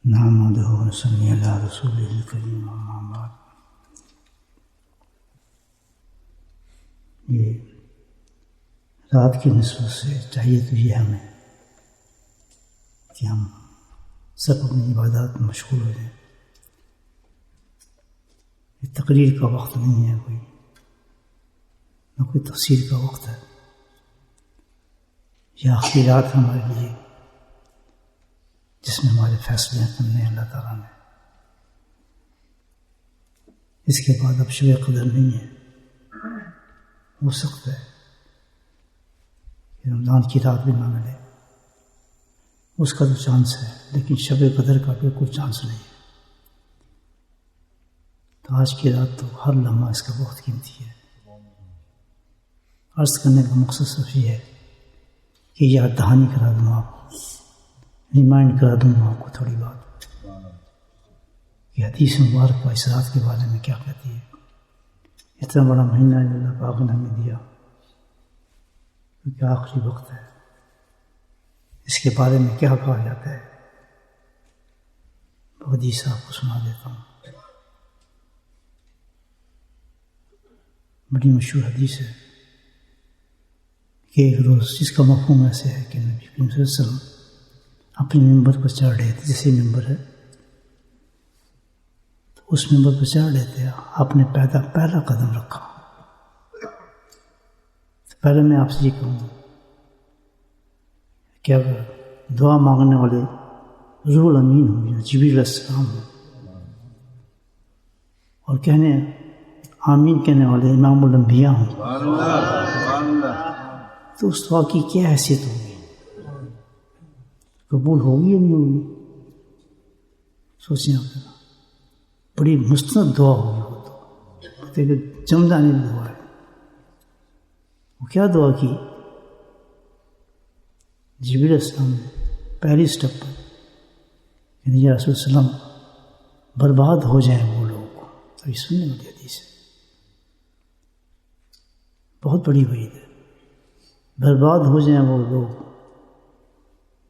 نحمدہ و نصلی علی رسولہ الکریم اما بعد. یہ رات کی نصف سے چاہیے تو یہ ہمیں کہ ہم سب اپنی عبادات میں مشغول ہو جائیں. یہ تقریر کا وقت نہیں ہے کوئی، نہ کوئی تفسیر کا وقت ہے. یہ آخری رات ہمارے لیے جس میں ہمارے فیصلے کرنے اللہ تعالیٰ نے. اس کے بعد اب شب قدر نہیں ہے. ہو سکتا ہے کہ رمضان کی رات بھی نہ ملے، اس کا تو چانس ہے، لیکن شب قدر کا بالکل چانس نہیں ہے. تو آج کی رات تو ہر لمحہ اس کا بہت قیمتی ہے. عرض کرنے کا مقصد صرف یہ ہے کہ یاد دہانی کرا دوں آپ کو، ریمائنڈ کرا دوں آپ کو تھوڑی بات کہ حدیث مبارک اس رات کے بارے میں کیا کہتی ہے. اتنا بڑا مہینہ جو اللہ پاک نے ہمیں دیا، کیونکہ آخری وقت ہے، اس کے بارے میں کیا کہا جاتا ہے. حدیث آپ کو سنا دیتا ہوں. بڑی مشہور حدیث ہے کہ ایک روز جس کا مفہوم ایسے ہے کہ نبی کریم صلی اللہ علیہ وسلم اپنے ممبر پر چڑھ رہے تھے، جیسے ممبر ہے تو اس ممبر پر چڑھ رہے تھے. آپ نے پہلا قدم رکھا. تو پہلے میں آپ سے یہ کہوں کہ اگر دعا مانگنے والے روح الامین ہوں یا جبریل علیہ السلام ہوں، اور کہنے آمین کہنے والے امام الانبیاء ہوں، تو اس دعا کی کیا حیثیت ہوگی؟ قبول ہوگی یا نہیں ہوگی؟ سوچیں آپ. بڑی مستند دعا ہوگی وہ تو جمدانی دعا ہے. وہ کیا دعا کی؟ جبریل علیہ السلام نے پہلی سٹیپ پر یعنی یا رسول اللہ علیہ وسلم برباد ہو جائیں وہ لوگ. تو یہ سننے والی حدیث ہے، بہت بڑی وعید ہے. برباد ہو جائیں وہ لوگ،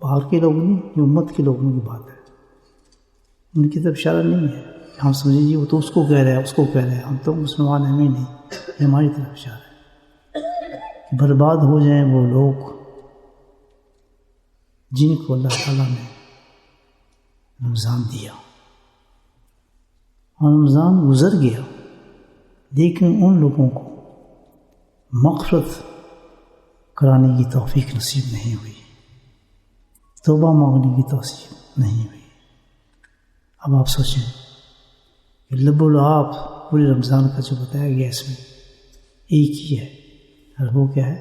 باہر کے لوگ نہیں، یہ امت کے لوگوں کی بات ہے. ان کی طرف اشارہ نہیں ہے ہم سمجھیں جی وہ تو اس کو کہہ رہے ہیں، اس کو کہہ رہے ہیں، ہم تو مسلمان ہیں نہیں. یہ ہماری طرف اشارہ ہے کہ برباد ہو جائیں وہ لوگ جن کو اللہ تعالیٰ نے رمضان دیا اور رمضان گزر گیا، لیکن ان لوگوں کو مغفرت کرانے کی توفیق نصیب نہیں ہوئی، توبہ مانگنے کی توفیق نہیں ہوئی. اب آپ سوچیں کہ لب العاب پورے رمضان کا جو بتایا گیا اس میں ایک ہی ہے، اور وہ کیا ہے؟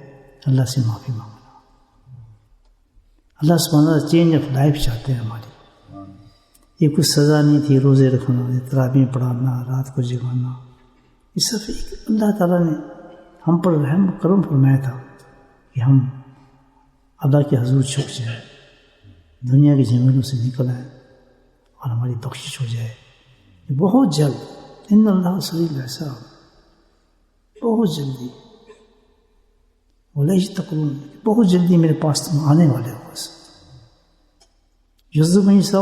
اللہ سے معافی مانگنا. اللہ سبحانہ وتعالیٰ چینج آف لائف چاہتے ہیں ہماری. یہ کچھ سزا نہیں تھی، روزے رکھنا، تراویح پڑھانا، رات کو جگانا. یہ سب ایک اللہ تعالیٰ نے ہم پر رحم کرم فرمایا تھا کہ ہم اللہ کے حضور جھک جائیں، دنیا کے جھمیلوں سے نکل آئیں اور ہماری بخشش ہو جائے. بہت جلد، ان اللہ سریع الحساب، بہت جلدی، ولا تقولون، بہت جلدی میرے پاس تم آنے والے ہو. بس یعذب من یشاء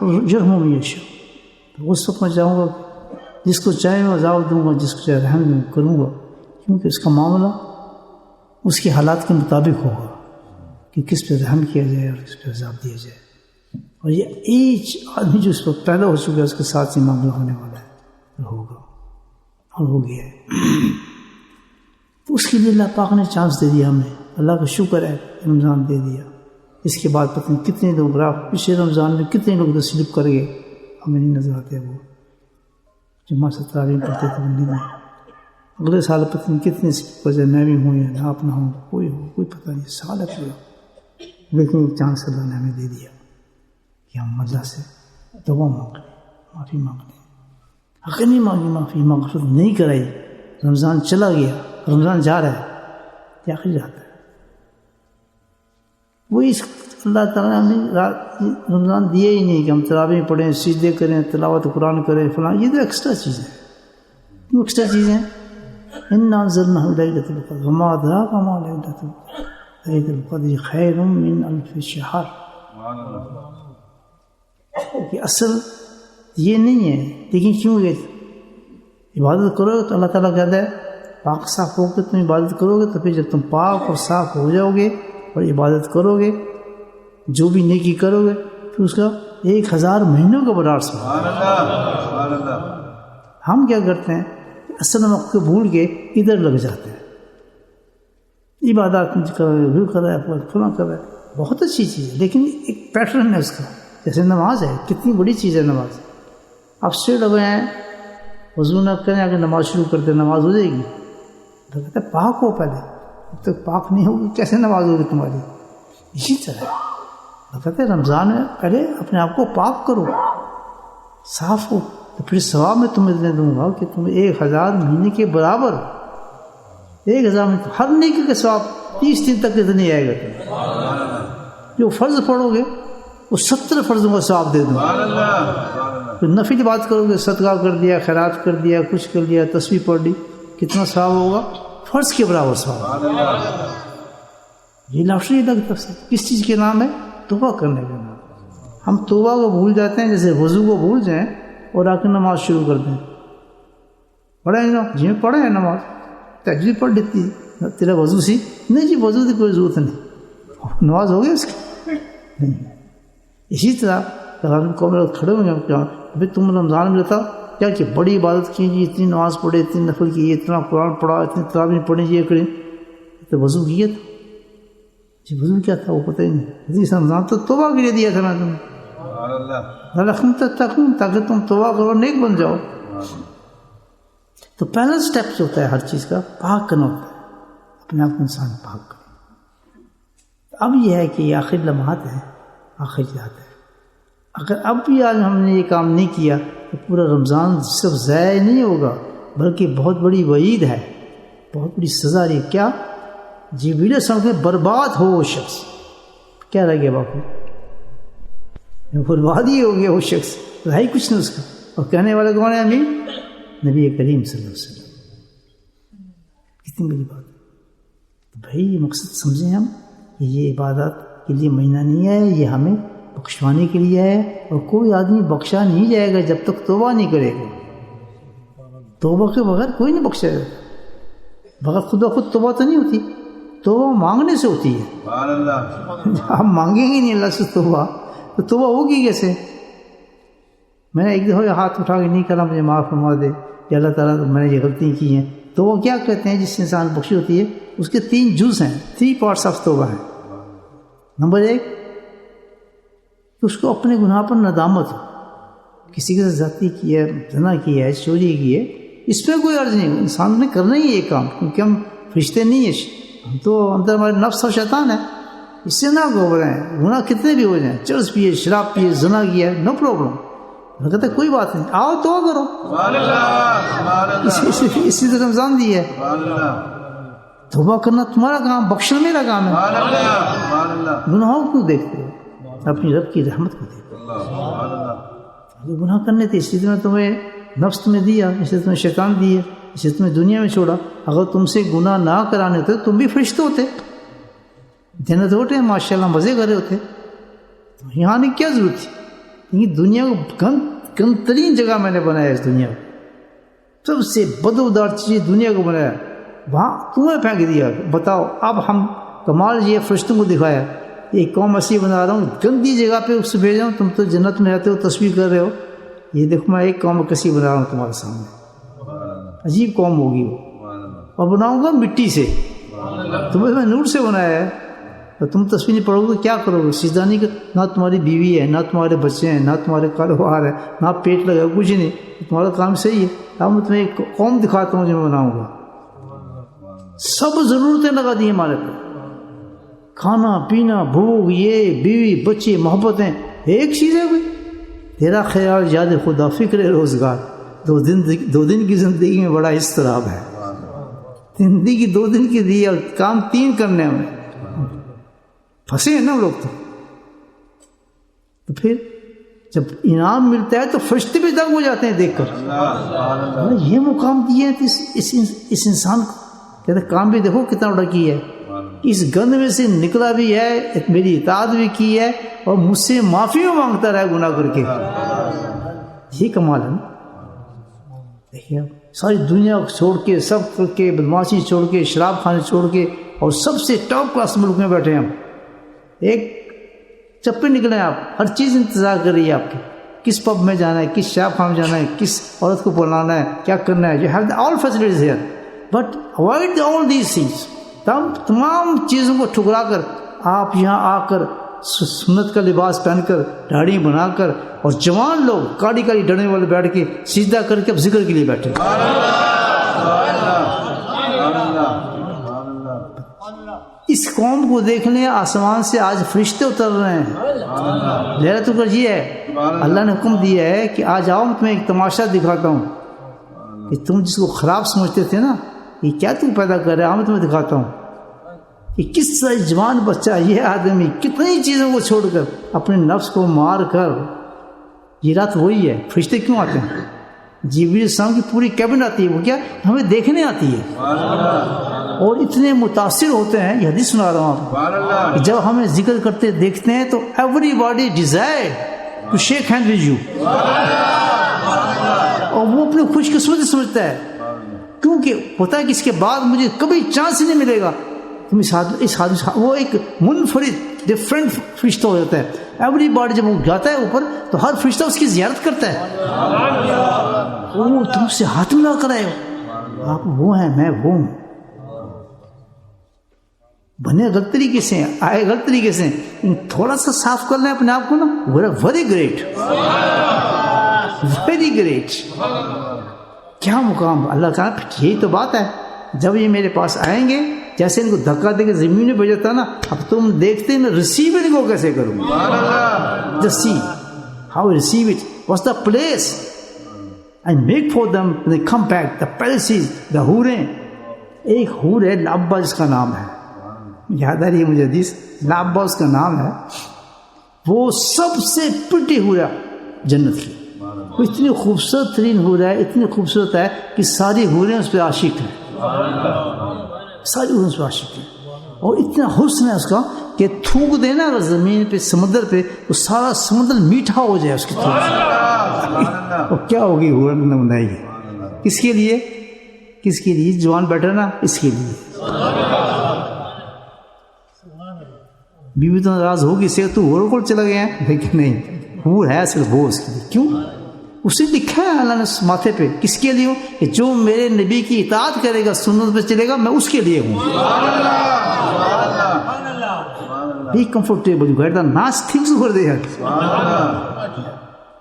ویرحم من یشاء. اس وقت میں چاہوں گا جس کو چاہے میں عذاب دوں گا، جس کو چاہے رحم کروں گا، کیونکہ اس کا معاملہ اس کے حالات کے مطابق ہوگا کہ کس پہ رحم کیا جائے اور کس پہ عذاب دیا جائے. اور یہ ایج آدمی جو اس وقت پیدا ہو چکا ہے اس کے ساتھ یہ معاملہ ہونے والا ہے، ہوگا اور ہو گیا ہے. تو اس کے لیے اللہ پاک نے چانس دے دیا ہمیں. اللہ کا شکر ہے رمضان دے دیا. اس کے بعد پتہ نہیں کتنے لوگ پچھلے رمضان میں کتنے لوگ تو سلپ کر گئے، ہمیں نہیں نظر آتے. وہ جمعہ سے تراویح پڑھتے تھے بندی میں، اگلے سال پتہ نہیں کتنے سلپ کر جائے، میں بھی ہوں یا آپ نہ ہوں، کوئی پتہ نہیں. سال ہے پورا، لیکن ایک چانس اللہ نے ہمیں دے دیا کہ ہم اللہ سے دعا مانگ لیں، معافی مانگ لیں. اگر نہیں مانگی معافی، مغفرت نہیں کرائی، رمضان چلا گیا، رمضان جا رہا ہے، یہ آخری رات ہے. وہ اس اللہ تعالیٰ نے رمضان دیا ہی نہیں کہ ہم تراویح پڑھیں، سجدے کریں، تلاوت قرآن کریں فلاں. یہ تو ایکسٹرا چیزیں ہیں. وہ ایکسٹرا چیزیں انا انزلناہ لیلۃ القدر وما ادراک ما لیلۃ القدر لیلۃ القدر خیر من الف شہر. کہ کہ اصل یہ نہیں ہے. لیکن کیوں یہ عبادت کرو گے تو اللہ تعالیٰ کہتا ہے پاک صاف ہو کے تم عبادت کرو گے, تو پھر جب تم پاک اور صاف ہو جاؤ گے اور عبادت کرو گے, جو بھی نیکی کرو گے, پھر اس کا 1000 مہینوں کا برابر ثواب. ہم کیا کرتے ہیں اصل وقت کو بھول کے ادھر لگ جاتے ہیں, عبادات کر رہے کر رہا ہے فلاں کر رہا ہے, بہت اچھی چیز ہے لیکن ایک پیٹرن ہے اس کا. جیسے نماز ہے, کتنی بڑی چیز ہے نماز. آپ اسٹیٹ ہو گئے ہیں, وضو نہ کریں اگر نماز شروع کرتے نماز ہو جائے گی, تو کہتے ہیں پاک ہو پہلے, جب تک پاک نہیں ہوگی کیسے نماز ہوگی تمہاری. اسی طرح کہتے ہیں رمضان میں پہلے اپنے آپ کو پاک کرو, صاف ہو, تو پھر ثواب میں تمہیں اتنے دوں گا کہ تم 1000 مہینے کے برابر, 1000 مہینے ہر نیکی کے ثواب 30 دن تک اتنے آئے گا. تم جو فرض پڑھو گے وہ 70 فرضوں کا ثواب دے دوں گا. پھر نفل بات کرو گے, صدقہ کر دیا, خیرات کر دیا, کچھ کر لیا, تسبیح پڑھ لی, کتنا ثواب ہوگا؟ فرض کے برابر ثواب. یہ لاٹری لگتا ہے. کس چیز کے نام ہے؟ توبہ کرنے کا نام. ہم توبہ کو بھول جاتے ہیں, جیسے وضو کو بھول جائیں اور آ کے نماز شروع کر دیں. پڑھیں نا جی میں پڑھیں نماز, تجوید پڑھ لیتی ہے, تیرا وضو سی نہیں جی, وضو کی کوئی ضرورت نہیں, نماز ہو گئی اس کی نہیں. اسی طرح قوم کھڑے ہوئے ہیں, ابھی تم رمضان میں رہتا کیا کہ بڑی عبادت کی جی, اتنی نماز پڑھے, اتنی نفل کی, اتنا قرآن پڑھا, اتنی تراویح پڑھی, یہ کریں, تو وضو کیا تھا جی, وضو کیا تھا وہ پتہ ہی نہیں. رمضان تو توبہ کے لیے دیا تھا میں تمہیں, رقم تاکہ تم توبہ کرو, نیک بن جاؤ. تو پہلا سٹیپ جو ہوتا ہے ہر چیز کا, پاک کرنا ہوتا ہے, اپنے آپ کو انسان پاک کرے. اب یہ ہے کہ یہ آخر لمحات ہیں, آخر جات ہے. اگر اب بھی آج ہم نے یہ کام نہیں کیا تو پورا رمضان صرف ضائع نہیں ہوگا, بلکہ بہت بڑی وعید ہے, بہت بڑی سزا رہی. کیا جی ویڈیو سمجھ کے برباد ہو وہ شخص, کیا رہ گیا باپو, برباد ہی ہو گیا وہ شخص, رہا ہی کچھ نہیں اس کا. اور کہنے والے کون ہے؟ امین نبی کریم صلی اللہ علیہ وسلم. کتنی بڑی بات ہے. تو بھائی یہ مقصد سمجھیں ہم کہ یہ عبادت کے لیے مہینہ نہیں ہے, یہ ہمیں بخشوانے کے لیے ہے. اور کوئی آدمی بخشا نہیں جائے گا جب تک توبہ نہیں کرے گا. توبہ کے بغیر کوئی نہیں بخشے گا. بغیر خود بخود توبہ تو نہیں ہوتی, توبہ مانگنے سے ہوتی ہے. ہم مانگیں گے نہیں اللہ سے توبہ, تو توبہ ہوگی کیسے؟ میں نے ایک دفعہ ہاتھ اٹھا کے نہیں کرا, مجھے معاف فرما دے یا اللہ تعالیٰ میں نے یہ غلطی کی ہیں. تو وہ کیا کہتے ہیں, جس انسان بخشی ہوتی ہے اس کے 3 جز ہیں, 3 پارٹس آف توبہ ہیں. نمبر 1 کہ اس کو اپنے گناہ پر ندامت ہو, کسی کے ساتھ زیادتی کی ہے, زنا کی ہے, چوری کی ہے, اس میں کوئی عرض نہیں, انسان نے کرنا ہی ہے یہ کام, کیونکہ ہم فرشتے نہیں ہیں, ہم تو اندر ہمارے نفس اور شیطان ہے. اس سے نہ گھبرائیں, گناہ کتنے بھی ہو جائیں, چرس پیے, شراب پیے, زنا کیا ہے, نو پرابلم. وہ کہتا ہے کوئی بات نہیں, آؤ تو کرو. اسی طرح رمضان دی ہے, توبہ کرنا تمہارا کام, بخشنا میرا کام ہے. گناہوں کو دیکھتے ہو, اپنی رب کی رحمت کو دیکھتے ہو. گناہ کرنے تھے, اسی طرح تمہیں نفس تمہیں دیا, اسی طرح تمہیں شیطان دیا, اسی تمہیں دنیا میں چھوڑا. اگر تم سے گناہ نہ کرانے ہوتے تم بھی فرشتے ہوتے, جنت ہوتے, ماشاء اللہ مزے کر رہے ہوتے. یہاں آنے کی کیا ضرورت تھی؟ یہ دنیا کو گند ترین جگہ میں نے بنایا, اس دنیا کو سب سے بدبودار چیز دنیا کو بنایا, وہاں تمہیں پھینک دیا. بتاؤ اب ہم کمال یہ فرشتوں کو دکھایا, ایک قوم ایسی بنا رہا ہوں, گندی جگہ پہ اس سے بھیجا ہوں, تم تو جنت میں رہتے ہو, تصویر کر رہے ہو. یہ دیکھو میں ایک قوم کیسی بنا رہا ہوں تمہارے سامنے, عجیب قوم ہوگی وہ, اور بناؤں گا مٹی سے. تمہیں میں نور سے بنایا ہے, تو تم تصویر نہیں پڑھو گے کیا کرو گے؟ سجدہ نہیں کر, نہ تمہاری بیوی ہے, نہ تمہارے بچے ہیں, نہ تمہارے کاروبار ہے, نہ پیٹ لگا, کچھ نہیں. تمہارا کام صحیح ہے. اب میں تمہیں ایک قوم دکھاتا ہوں جو میں بناؤں گا. سب ضرورتیں لگا دی ہمارے پہ, کھانا پینا, بھوک, یہ بیوی بچے, محبتیں, ایک چیز ہے بھائی. تیرا خیال یاد خدا, فکر روزگار. 2 دن کی زندگی میں بڑا اضطراب ہے. زندگی 2 دن کی دی, کام 3 کرنے میں پھنسے ہیں نا لوگ. تو پھر جب انعام ملتا ہے تو فرشتے بھی دنگ ہو جاتے ہیں دیکھ کر. یہ مقام دیا ہے اس انسان کو. کہتے کام بھی دیکھو کتنا بڑا کیا ہے. اس گند میں سے نکلا بھی ہے, میری اطاعت بھی کی ہے, اور مجھ سے معافی بھی مانگتا رہا گناہ کر کے. یہ کمال ہے نا. دیکھیے ساری دنیا چھوڑ کے, سب کر کے, بدماشی چھوڑ کے, شراب خانے چھوڑ کے, اور سب سے ٹاپ کلاس ملک میں بیٹھے ہیں ہم. ایک چپے نکلے آپ, ہر چیز انتظار کر رہی ہے آپ کی, کس پب میں جانا ہے, کس شراب خانے میں جانا ہے, کس عورت کو بلانا ہے, کیا کرنا ہے. You have all facilities here, but avoid all these things. تمام چیزوں کو ٹھکرا کر آپ یہاں آ کر سنت کا لباس پہن کر, داڑھی بنا کر, اور جوان لوگ کاڑی کاڑی ڈرنے والے بیٹھ کے سجدہ کر کے اب ذکر کے لیے بیٹھے. اس قوم کو دیکھنے آسمان سے آج فرشتے اتر رہے ہیں. لہرت القدر یہ ہے, اللہ نے حکم دیا ہے کہ آج آؤ, میں تمہیں ایک تماشا دکھاتا ہوں کہ تم جس کو خراب سمجھتے تھے نا, یہ کیا تم پیدا کر رہے, میں تمہیں دکھاتا ہوں کہ کس طرح جوان بچہ, یہ آدمی کتنی چیزوں کو چھوڑ کر اپنے نفس کو مار کر. یہ رات وہی ہے. فرشتے کیوں آتے ہیں؟ جبریل السلام کی پوری کیبن آتی ہے, وہ کیا ہمیں دیکھنے آتی ہے, اور اتنے متاثر ہوتے ہیں. یہ حدیث سنا رہا ہوں آپ کو, جب ہمیں ذکر کرتے دیکھتے ہیں تو everybody desire to shake hand with you, اور وہ اپنی خوش قسمتی سمجھتا ہے, کیونکہ ہوتا ہے کہ اس کے بعد مجھے کبھی چانس ہی نہیں ملے گا. وہ ایک منفرد ڈفرینٹ فرشتہ ہو جاتا ہے. ایوری باڈی جب وہ جاتا ہے اوپر تو ہر فرشتہ اس کی زیارت کرتا ہے. وہ تم سے ہاتھ ملا کر آئے ہو, آپ وہ ہیں, میں وہ ہوں. بنے غلط طریقے سے, آئے غلط طریقے سے, تھوڑا سا صاف کر لیں اپنے آپ کو نا, ویری گریٹ, ویری گریٹ. کیا مقام اللہ کا. یہی تو بات ہے, جب یہ میرے پاس آئیں گے, جیسے ان کو دھکا دے کے زمین میں بھیجتا نا, اب تم دیکھتے میں ریسیو ان کو کیسے کروں گا. Just see how receive it, what's the place I make for them they come back. The palaces, the حوریں. ایک حور ہے لابا, جس کا نام ہے, یاد آ رہی ہے مجھے حدیث, لابا اس کا نام ہے. وہ سب سے پٹی حورا جنت کی, وہ اتنی خوبصورت ترین حور ہے, اتنی خوبصورت ہے کہ ساری حوریں اس پہ عاشق ہیں, ساری حوریں اس پہ عاشق ہیں. اور اتنا حسن ہے اس کا کہ تھوک دینا اگر زمین پہ, سمندر پہ, تو سارا سمندر میٹھا ہو جائے اس کی تھوک سے. اور کیا ہوگی حور نے بنائی ہے, کس کے لیے, کس کے لیے جوان بیٹھا نا, اس کے لیے. بیوی تو ناراض ہوگی سے, تو حور کو چلا گیا ہے, لیکن نہیں, حور ہے صرف وہ اس کے لیے. کیوں؟ اسے لکھا ہے اللہ نے ماتھے پہ, کس کے لیے ہوں, کہ جو میرے نبی کی اطاعت کرے گا, سنت پہ چلے گا, میں اس کے لیے ہوں. Be comfortable, you get the nice things over there.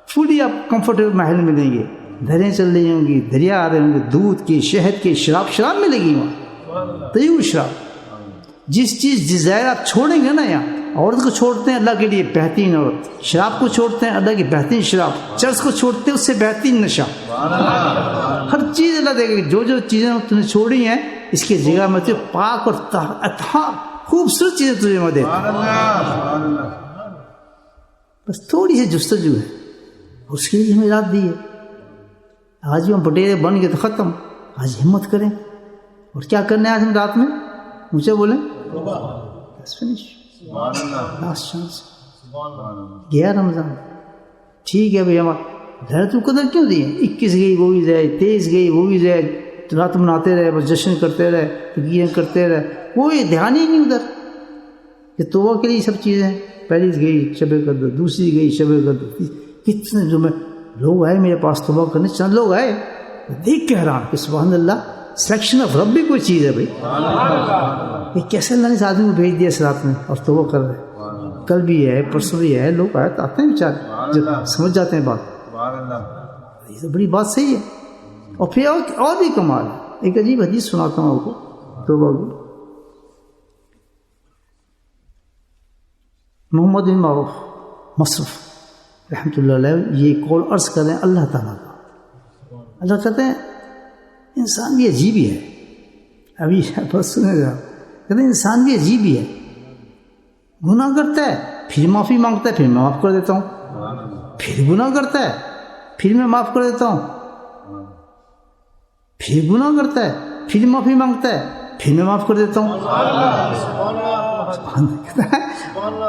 Fully آپ کمفرٹیبل محل ملیں گے, دریں چل رہی ہوں گی, دریا آ رہے ہوں گے, دودھ کی, شہد کی, شراب ملے گی وہاں, طیب شراب. جس چیز ڈیزائر آپ چھوڑیں گے نا, یہاں عورت کو چھوڑتے ہیں اللہ کے لیے بہترین عورت, شراب کو چھوڑتے ہیں اللہ کی بہترین شراب, چرس کو چھوڑتے ہیں اس سے بہترین نشہ. ہر چیز اللہ دے گا. جو جو چیزیں تم نے چھوڑی ہیں, اس کی جگہ میں تجھے پاک اور خوبصورت چیزیں تجھے میں دیتا ہوں. بس تھوڑی سی جستجو ہے, اس کے لیے ہمیں رات دی ہے. آج ہم بٹیرے بن گئے تو ختم. آج ہمت کریں, اور کیا کرنا ہے آج ہم رات میں, مجھے بولیں, لاسٹ چانس. گیا رمضان, ٹھیک ہے بھائی, ہمارا لہرت القدر کیوں دی ہے, 21 گئی وہ بھی جائے, 23 گئی وہ بھی جائے, رات مناتے رہے, بس جشن کرتے رہے, تقریریں کرتے رہے, کوئی دھیان ہی نہیں ادھر کہ توبہ کے لیے سب چیزیں. پہلی گئی شب قدر, دوسری گئی شب قدر, کتنے جو میں لوگ آئے میرے پاس توبہ کرنے, چند لوگ آئے, دیکھ کے حیران کہ سبحان اللہ, سلیکشن آف رب بھی کوئی چیز ہے بھائی. یہ کیسے اللہ نے اس آدمی کو بھیج دیا اس رات میں, اور توبہ کر رہے. کل بھی ہے, پرسوں بھی ہے, لوگ آئے تو آتے ہیں بیچارے, جب سمجھ جاتے ہیں بات. یہ تو بڑی بات صحیح ہے. اور پھر اور بھی کمال ہے. ایک عجیب حدیث سناتا ہوں آپ کو توبہ کی. محمد بن معروف مصرف رحمۃ اللہ علیہ یہ قول عرض کریں اللہ تعالیٰ کا. اللہ کہتے ہیں انسان بھی عجیب ہی ہے. ابھی بس سنے گا, کہتے ہیں انسان بھی عجیب ہی ہے, گناہ کرتا ہے پھر معافی مانگتا ہے, پھر میں معاف کر دیتا ہوں, پھر گناہ کرتا ہے پھر میں معاف کر دیتا ہوں, پھر گناہ کرتا ہے پھر معافی مانگتا ہے, پھر میں معاف کر دیتا ہوں.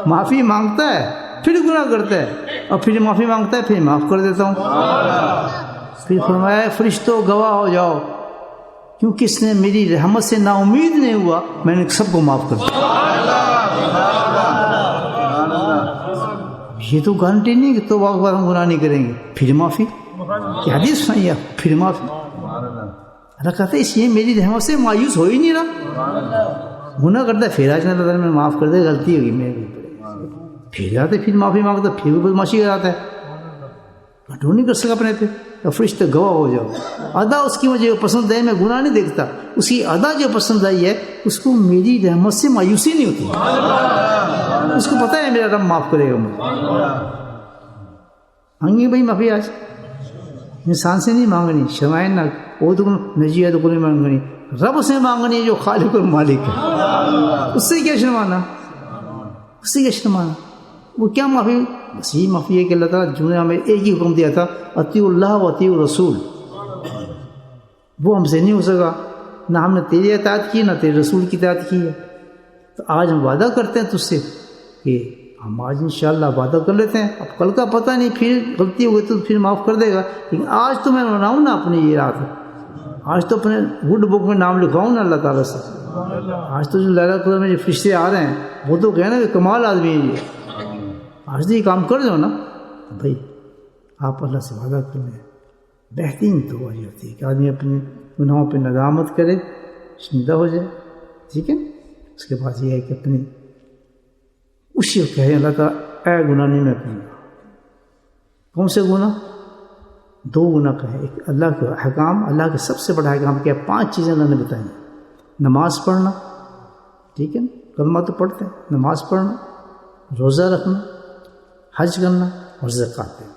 معافی مانگتا ہے پھر گناہ کرتا ہے اور پھر معافی مانگتا ہے پھر معاف کر دیتا ہوں. پھر فرمایا فرشتوں گواہ ہو جاؤ کیوں کس نے میری رحمت سے نا امید نہیں ہوا میں نے سب کو معاف کر دیا. یہ تو گارنٹی نہیں کہ توبہ کے بعد ہم گناہ نہیں کریں گے پھر معافی. کہ حدیث سنائیے پھر معافی. اللہ کہتا ہے اس لیے میری رحمت سے مایوس ہو ہی نہیں رہا. گناہ کرتا ہے پھر آج اللہ تعالیٰ میں معاف کر دے غلطی ہوگی میری پھر آتے پھر معافی مانگتا پھر بھی بدماشی کراتا ہے. کنٹرول نہیں کر سکا اپنے پہ. فرشتے گواہ ہو جاؤ. ادا اس کی مجھے پسند ہے میں گناہ نہیں دیکھتا. اس کی ادا جو پسند آئی ہے اس کو میری رحمت سے مایوسی نہیں ہوتی. اس کو پتہ ہے میرا رب معاف کرے گا مجھے. مانگی بھائی معافی آج انسان سے نہیں مانگنی شمائن نہ وہ تو نجی تو کوئی مانگنی رب سے مانگنی جو خالق اور مالک ہے. اس سے کیا شرمانا اس سے کیا شرمانا. وہ کیا معافی بس یہی معافی ہے کہ اللہ تعالیٰ دنیا میں ایک ہی حکم دیا تھا اطیعوا اللہ و اطیعوا الرسول. وہ ہم سے نہیں ہو سکا نہ ہم نے تیری اطاعت کی نہ تیرے رسول کی اطاعت کی ہے. تو آج ہم وعدہ کرتے ہیں تجھ سے کہ ہم آج انشاءاللہ وعدہ کر لیتے ہیں. اب کل کا پتہ نہیں پھر غلطی ہو گئی تو پھر معاف کر دے گا. لیکن آج تو میں بناؤں نا اپنی یہ رات آج تو اپنے گڈ بک میں نام لکھاؤں نا اللہ تعالیٰ سے. آج تو جو لیلۃ القدر میں جو فرشتے آ رہے ہیں وہ تو کہنا کہ کمال آدمی ہے یہ. آج تو یہ کام کر دو نا بھائی آپ اللہ سے وعدہ کر لیں. بہترین تو وہی ہوتی ہے کہ آدمی اپنے گناہوں پہ ندامت کرے شرمندہ ہو جائے. ٹھیک ہے. اس کے بعد یہ ہے کہ اپنی اسی کو کہے اللہ تعالیٰ اے گناہ نہیں میں کروں گا. کون سے گناہ؟ دو گناہ کہے. ایک اللہ کے احکام. اللہ کے سب سے بڑا احکام کیا 5 چیزیں اللہ نے بتائی. نماز پڑھنا ٹھیک ہے نا کلمہ تو پڑھتے ہیں. نماز پڑھنا روزہ رکھنا حج کرنا اور زکوٰۃ دینا.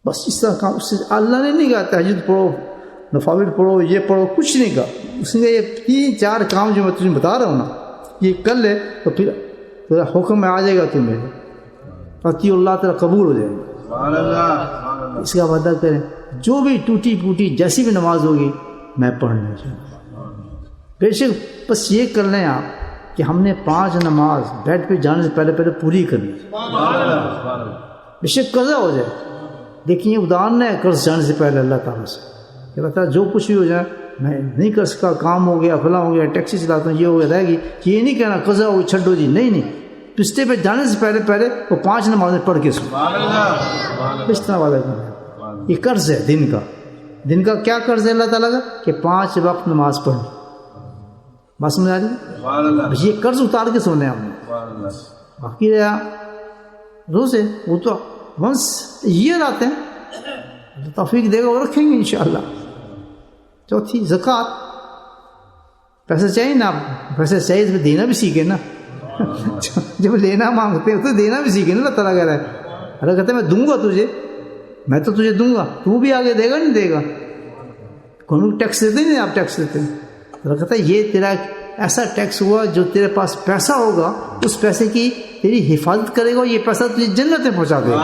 بس اس طرح کام. اس سے اللہ نے نہیں کہا تہجد پڑھو نوافل پڑھو یہ پڑھو کچھ نہیں کہا. اس نے یہ 3-4 کام جو میں تجھے بتا رہا ہوں نا یہ کر لے تو پھر تیرا حکم میں آ جائے گا تو میرے اطیعوا اللہ تیرا قبول ہو جائے گا. اس کا وعدہ کریں جو بھی ٹوٹی پھوٹی جیسی بھی نماز ہوگی میں پڑھنا چاہوں. بے شک بس یہ کر لیں آپ کہ ہم نے 5 نماز بیڈ پہ جانے سے پہلے پوری کرنی. بے شک قضا ہو جائے لیکن یہ ادارن ہے قرض جانے سے پہلے اللہ تعالیٰ سے کہ اللہ تعالیٰ جو کچھ بھی ہو جائے میں نہیں کر سکا کام ہو گیا فلاں ہو گیا ٹیکسی چلاتا ہوں یہ ہو گیا رہ گئی. یہ نہیں کہنا قضا ہو چھڈو جی نہیں پستے پہ جانے سے پہلے وہ 5 نمازیں پڑھ کے سو. اس طرح وعدہ کرنا. یہ قرض ہے دن کا کیا قرض ہے اللہ تعالیٰ کا کہ 5 وقت نماز پڑھنی. بات سمجھ آ رہی؟ یہ قرض اتار کے سونے ہم نے. باقی رہا روزے وہ تو ونس ایئر آتے ہیں توفیق دے گا وہ رکھیں گے انشاءاللہ. چوتھی زکوٰۃ. پیسے چاہیے نا آپ پیسے چاہیے تو دینا بھی سیکھیں نا. جب لینا مانگتے ہیں تو دینا بھی سیکھیں نا. اللہ تعالیٰ کہہ رہا ہے اللہ کہتا ہے میں دوں گا تجھے میں تو تجھے دوں گا تو بھی آگے دے گا نہیں دے گا. کون ٹیکس دیتے نہیں آپ ٹیکس دیتے ہیں. اللہ کہتا ہے یہ تیرا ایسا ٹیکس ہوا جو تیرے پاس پیسہ ہوگا اس پیسے کی تیری حفاظت کرے گا. یہ پیسہ تجھے جنت میں پہنچا دے گا.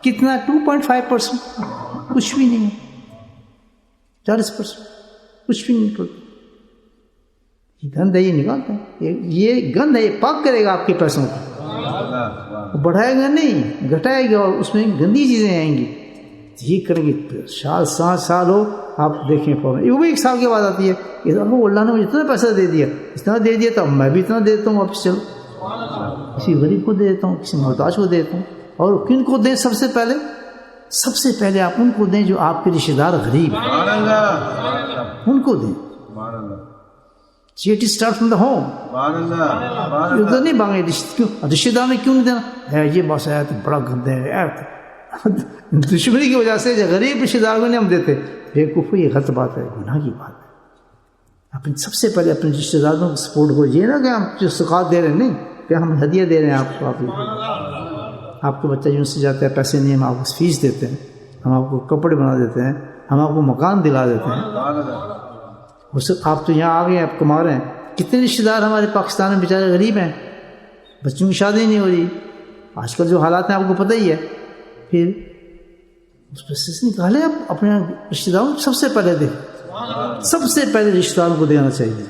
کتنا 2.5% کچھ بھی نہیں 40% کچھ بھی نہیں. یہ گند ہے یہ نکالتا ہے یہ گند ہے یہ پاک کرے گا آپ کے پیسوں کو بڑھائے گا نہیں گھٹائے گا اور اس میں گندی چیزیں آئیں گی. یہ کریں گے 7 سال ہو آپ دیکھیں فوراً وہ بھی 1 سال کے بعد آتی ہے کہ اللہ نے مجھے اتنا پیسہ دے دیا اتنا دے دیا تو میں بھی اتنا دے دیتا ہوں واپس. چلو کسی غریب کو دے دیتا ہوں کسی محتاج کو دے دیتا ہوں. اور کن کو دیں سب سے پہلے آپ ان کو دیں جو آپ کے رشتہ دار غریب ہیں ان کو دیں. It starts from the home. ادھر نہیں مانگے رشتہ دار نے کیوں نہیں دینا ہے یہ بس ہے تو بڑا گندے ہے دشمنی کی وجہ سے غریب رشتہ دار کو نہیں ہم دیتے. بیوقوفی یہ غلط بات ہے گناہ کی بات ہے. اپنے سب سے پہلے اپنے رشتہ داروں کو سپورٹ کو یہ نہ کہ ہم جو سکھات دے رہے ہیں نہیں کہ ہم ہدیہ دے رہے ہیں آپ کو. آپ کو بچہ یونیورسٹی جاتا ہے پیسے نہیں ہم آپ کو فیس دیتے ہیں ہم آپ کو کپڑے بنا دیتے ہیں ہم آپ کو مکان دلا دیتے ہیں. اس آپ تو یہاں آ گئے آپ کما رہے ہیں. کتنے رشتہ دار ہمارے پاکستان میں بیچارے غریب ہیں بچوں کی شادی نہیں ہو رہی. آج کل جو حالات ہیں آپ کو پتہ ہی ہے. پھر اس پیسے سے نکالے آپ اپنے رشتہ داروں سب سے پہلے دیں سب سے پہلے رشتہ داروں کو دینا چاہیے،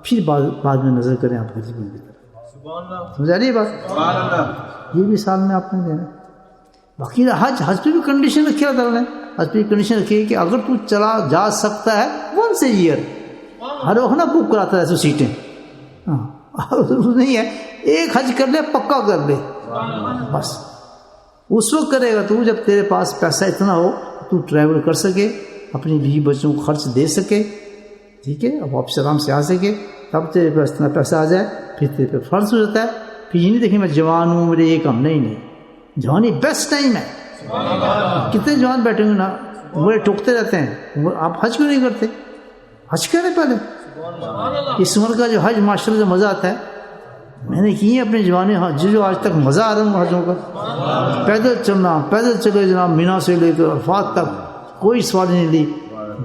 پھر بعد میں نظر کریں آپ غریبوں کی طرف. سمجھا رہی ہے بات؟ یہ بھی سال میں آپ نے دینا. باقی حج پہ بھی کنڈیشن رکھی اللہ تعالیٰ نے. حج پہ کنڈیشن رکھی ہے کہ اگر تو چلا جا سکتا ہے ونس اے ایئر، ہر وقت نہ بک کراتا ہے ایسے سیٹیں. ہاں نہیں ہے، ایک حج کر لے، پکا کر لے بس. اس وقت کرے گا تو جب تیرے پاس پیسہ اتنا ہو تو ٹریول کر سکے، اپنی بیوی بچوں کو خرچ دے سکے، ٹھیک ہے، اب واپس آرام سے آ سکے. تب تیرے پاس اتنا پیسہ آ جائے پھر تیرے پہ فرض ہو جاتا ہے. پھر یہ نہیں دیکھیں میں جوان ہوں میرے یہ کام، نہیں، جوانی بیسٹ ٹائم ہے. کتنے جوان بیٹھے ہوئے نا بڑے ٹوکتے رہتے ہیں، آپ حج کیوں نہیں کرتے؟ حج کریں پہلے. اس عمر کا جو حج ماشاء اللہ جو مزہ آتا ہے، میں نے کی ہے اپنی جوانی جو آج تک مزہ آ رہا ہوں حجوں کا. پیدل چلنا، پیدل چلے جناب مینا سے لے کر عرفات تک کوئی سواری نہیں لی.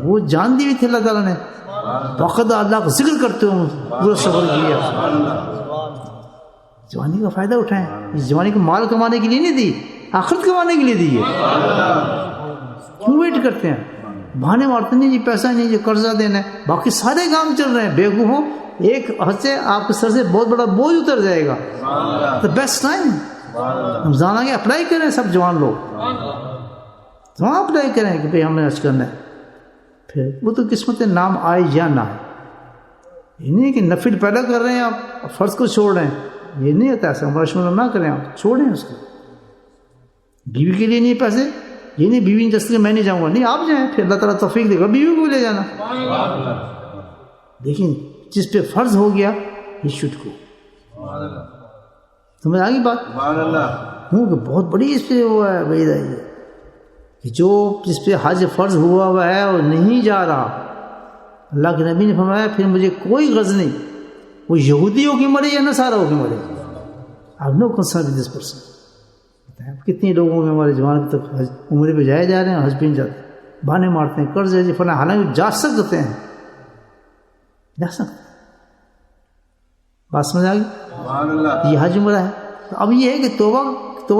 وہ جان دی ہوئی تھی اللہ تعالیٰ نے، باقاعدہ اللہ کا ذکر کرتے ہوں پورا سفر کیا. جوانی کا فائدہ اٹھائیں. اس جوانی کو مال کمانے کے لیے نہیں دی، آخرت کمانے کے لیے دی ہے. کیوں ویٹ کرتے ہیں؟ بہانے مارتے نہیں جی پیسہ نہیں جی قرضہ دینا ہے، باقی سارے کام چل رہے ہیں. بیوقوف ہو، ایک حد سے آپ کے سر سے بہت بڑا بوجھ اتر جائے گا. تو بیسٹ ٹائم رمضان آگے اپلائی کریں سب جوان لوگ، وہاں اپلائی کریں کہ بھئی ہم نے حج کرنا ہے. پھر وہ تو قسمت نام آئے یا نہ آئے. یہ نہیں کہ نفل پیدا کر رہے ہیں آپ فرض کو چھوڑ رہے ہیں، یہ نہیں ہوتا ایسا. مرشمل نہ کریں، آپ چھوڑیں اس کو. بیوی کے لیے نہیں پیسے، یہ نہیں بیوی نے جس کے میں نہیں جاؤں گا، نہیں آپ جائیں، پھر اللہ تعالیٰ توفیق دے گا بیوی کو لے جانا. لیکن جس پہ فرض ہو گیا یہ شٹ کو سمجھ آ گئی بات؟ کیونکہ بہت بڑی اس پہ ہوا ہے بھائی کہ جو جس پہ حج فرض ہوا ہے اور نہیں جا رہا. اللہ کے نبی نے فرمایا پھر مجھے کوئی غرض نہیں، وہ یہودی ہو کے مرے یا نصارہ ہو کے مرے. اب no concern with this person. کتنے لوگوں میں ہمارے جوان تک عمرے پہ جائے جا رہے ہیں، حج پہ نہیں جاتے، بہانے مارتے ہیں، قرض ہے جی فلاں، حالانکہ جا سکتے ہیں، جا سکتے. بات سمجھ آ گئی؟ یہ حج عمرہ ہے. تو اب یہ ہے کہ توبہ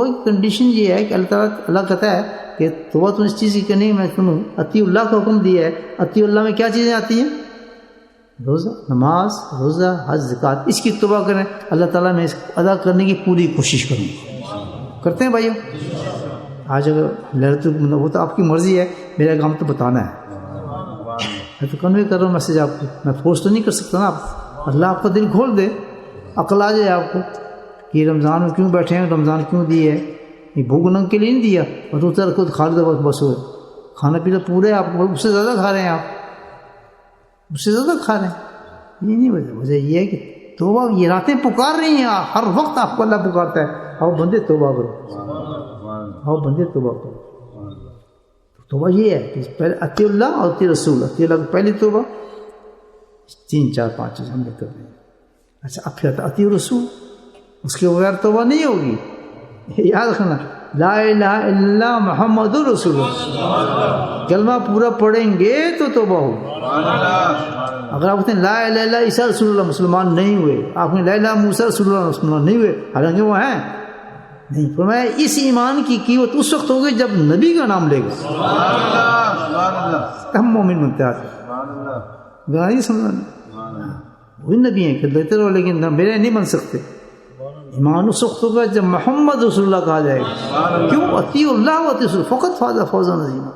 کی کنڈیشن یہ ہے کہ اللہ کہتا ہے کہ توبہ تم اس چیز کی کرنی ہے میں تمہیں اطیع اللہ کا حکم دیا ہے. اطیع اللہ میں کیا چیزیں آتی ہیں؟ روزہ، نماز، روزہ، حج، زکوٰۃ. اس کی توبہ کریں، اللہ تعالیٰ میں اس کو ادا کرنے کی پوری کوشش کروں. کرتے ہیں بھائیو؟ آج اگر لہرت وہ تو آپ کی مرضی ہے، میرا کام تو بتانا ہے. میں تو کنوے کر رہا ہوں میسیج آپ کو، میں فورس تو نہیں کر سکتا نا. آپ اللہ آپ کا دل کھول دے، عقل آ جائے آپ کو کہ رمضان میں کیوں بیٹھے ہیں، رمضان کیوں دی ہے. یہ بھوک ننگ کے لیے نہیں دیا، اور تو تر خود کھا لے بس ہو. کھانا پینا پورے آپ کو، اس سے زیادہ کھا رہے ہیں، آپ اس سے زیادہ کھا رہے ہیں. یہ نہیں وجہ یہ ہے کہ توبہ، یہ راتیں پکار رہی ہیں، ہر وقت آپ کو اللہ پکارتا ہے، آؤ بندے توبہ کرو، آؤ بندے توبہ کرو. توبہ یہ ہے کہ پہلے اطیع اللہ اور اطیع رسول. اطیع اللہ کی پہلی توبہ 3 4 5 چیز ہم نے کر دیں. اچھا اب پھر اطیع رسول، اس کے بغیر توبہ نہیں ہوگی. یاد رکھنا، لا الہ الا اللہ محمد رسول اللہ کلمہ پورا پڑھیں گے تو توبہ ہوگی. اگر آپ کہتے ہیں لا الہ الا اللہ عیسیٰ رسول اللہ، مسلمان نہیں ہوئے. آپ نے لا الہ موسیٰ رسول اللہ، مسلمان نہیں ہوئے، حالانکہ وہ ہیں. نہیں فرمایا اس ایمان کی قیمت اس وقت ہوگی جب نبی کا نام لے گا، ہم مومن بنتے آتے. سمجھا وہی نبی ہیں کہ لیتے رہو لیکن میرے نہیں بن سکتے. ایمان اس وقت ہوگا جب محمد رسول اللہ کہا جائے گا. کیوں؟ اطیع اللہ و اطیع رسول فقط فاز فوزا عظیما.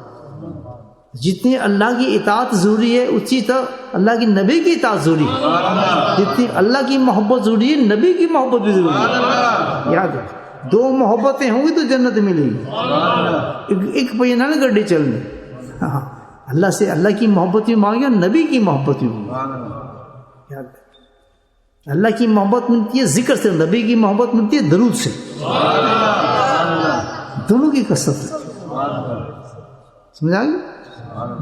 جتنی اللہ کی اطاعت ضروری ہے اسی طرح اللہ کی نبی کی اطاعت ضروری ہے. جتنی اللہ کی محبت ضروری ہے نبی کی محبت بھی ضروری ہے. یاد رکھ، 2 محبتیں ہوں گی تو جنت ملے گی. ایک پہ نہ گڈی چلنی. ہاں اللہ سے اللہ کی محبت بھی مانگی اور نبی کی محبت بھی مانگی. یاد رکھ، اللہ کی محبت ملتی ہے ذکر سے، نبی کی محبت ملتی ہے درود سے. دونوں کی کثرت سے. سمجھا گی؟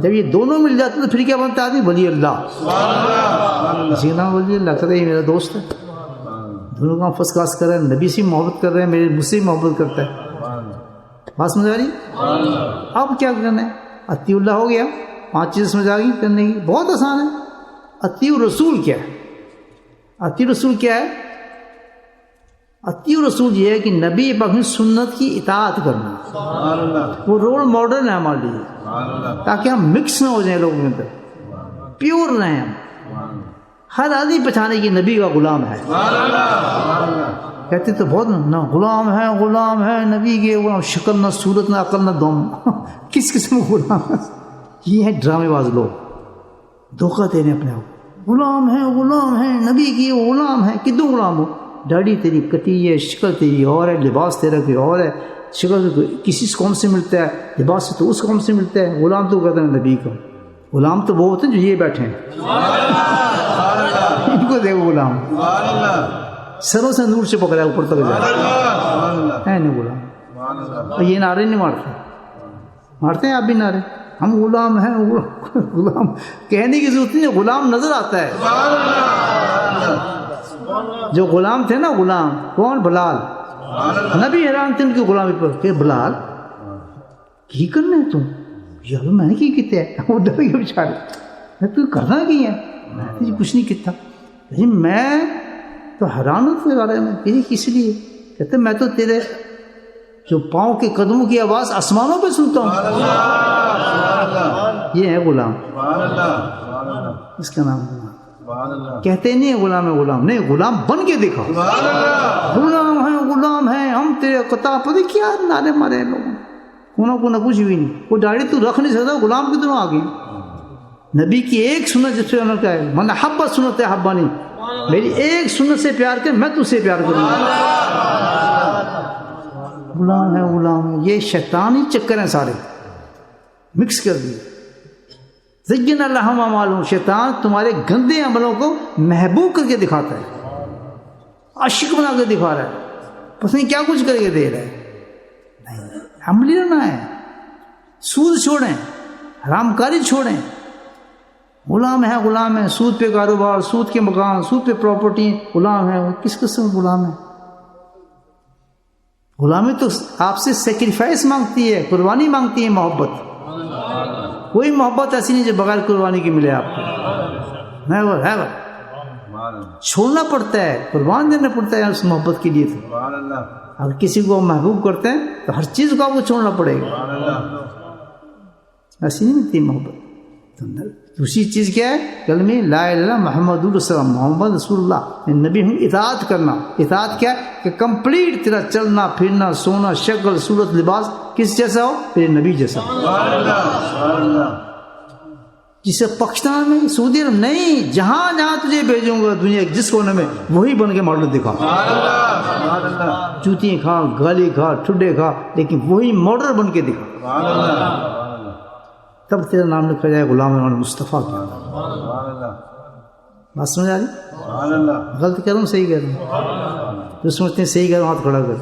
جب یہ دونوں مل جاتے تو پھر کیا بنتا ہے آدمی؟ ولی اللہ. اسی نام ولی اللہ کہتے ہیں یہ میرا دوست ہے. دونوں کام فرسٹ کلاس کر رہے ہیں، نبی سے محبت کر رہے ہیں، میرے مجھ سے محبت کرتا ہے. بات سمجھ آ رہی؟ اب کیا کرنا ہے؟ اطیع اللہ ہو گیا، 5 چیزیں سمجھ آ گئی کرنے کی. بہت آسان ہے. اطیع رسول کیا ہے؟ اطیع رسول کیا ہے؟ اطیع رسول یہ ہے کہ نبی پاک کی سنت کی اطاعت کرنا. وہ رول ماڈل ہے ہمارے لیے، تاکہ ہم مکس نہ ہو جائیں لوگوں کے اندر. پیور رہیں ہم. ہر آدمی پہچانے کی نبی کا غلام ہے. کہتے تو بہت نہ غلام ہے نبی کے غلام، شکل نہ صورت نہ عقل نہ دم. کس قسم کا غلام؟ یہ ہے ڈرامے باز لوگ، دھوکہ دے رہے ہیں اپنے آپ. غلام ہے نبی کی غلام ہے. کدو غلام ہو؟ داڑھی تیری کٹی ہے، شکل تیری اور ہے، لباس تیرا کوئی اور ہے، شکل کسی قوم سے ملتا ہے، لباس سے تو اس قوم سے ملتا ہے. غلام تو کہتے ہیں نبی کا. غلام تو وہ ہوتے ہیں جو یہ بیٹھے ہیں، ان کو دیکھو غلام، سروں سے نور سے پکڑا اوپر تک جائے ہے نہیں غلام. اور یہ نعرے نہیں مارتے ہیں آپ بھی نعرے، ہم غلام ہیں. غلام کہنے کی ضرورت نہیں، غلام نظر آتا ہے. جو غلام تھے نا، غلام کون؟ بلال. نبی حیران تھے ان کی غلامی پر کہ بلال کی کرنا ہے تم؟ یار میں نے کی کیتے ہے. وہ ڈر گئے بیچارے، تو کرنا کی ہے؟ میں کچھ نہیں کیتا. میں تو حیران ہوتے بارے میں کہ کس لیے؟ کہتے میں تو تیرے جو پاؤں کے قدموں کی آواز آسمانوں پہ سنتا ہوں. یہ ہے غلام، اس کا نام غلام. کہتے نہیں ہے غلام ہے، غلام نہیں، غلام بن کے دیکھا. غلام ہے ہم تیرے قطع. پتہ کیا نعرے مارے لوگوں، کونا کچھ بھی نہیں. وہ داڑھی تو رکھ نہیں سکتا، غلام کی طرح آ گئی. نبی کی ایک سنت جس سے انہوں نے کہا من حب سنت حبانی، میری ایک سنت سے پیار کر میں تجھ سے پیار کروں گا. غلام ہے. یہ شیطانی چکر ہیں سارے مکس کر دیے. زین اللہ ما معلوم، شیطان تمہارے گندے عملوں کو محبوب کر کے دکھاتا ہے، عاشق بنا کے دکھا رہا ہے، پتہ نہیں کیا کچھ کر کے دے رہا ہے. نہیں، عملی رہنا ہے. سود چھوڑیں، حرام کاری چھوڑیں. غلام ہے. سود پہ کاروبار، سود کے مکان، سود پہ پراپرٹی، غلام ہے. کس قسم غلام ہے؟ غلامی تو آپ سے سیکریفائس مانگتی ہے، قربانی مانگتی ہے. محبت کوئی محبت ایسی نہیں جو بغیر قربانی کی ملے آپ کو. چھوڑنا پڑتا ہے، قربان دینا پڑتا ہے اس محبت کے لیے. تو اگر کسی کو محبوب کرتے ہیں تو ہر چیز کو آپ کو چھوڑنا پڑے گا. ایسی نہیں ملتی محبت. دوسری چیز کیا ہے؟ کلمہ لا الہ الا اللہ محمد رسول اللہ، محمد رسول اللہ، نبی ہم اطاعت کرنا. اطاعت کیا ہے؟ کہ کمپلیٹ تیرا چلنا پھرنا سونا شکل صورت لباس کس جیسا ہو؟ تیرے نبی جیسا. جسے پاکستان میں، سعودی عرب نہیں، جہاں جہاں تجھے بھیجوں گا دنیا جس کونے میں، وہی بن کے ماڈل دکھا. جوتیں کھا، گالی کھا، ٹھڈے کھا، لیکن وہی ماڈل بن کے دکھا. تب تیرا نام لکھا جائے غلام محمد مصطفیٰ کا. بات سمجھ آ رہی؟ غلط کہہ رہا ہوں صحیح کہہ رہا ہوں؟ جو سمجھتے ہیں صحیح کہہ رہا ہوں ہاتھ کھڑا کر.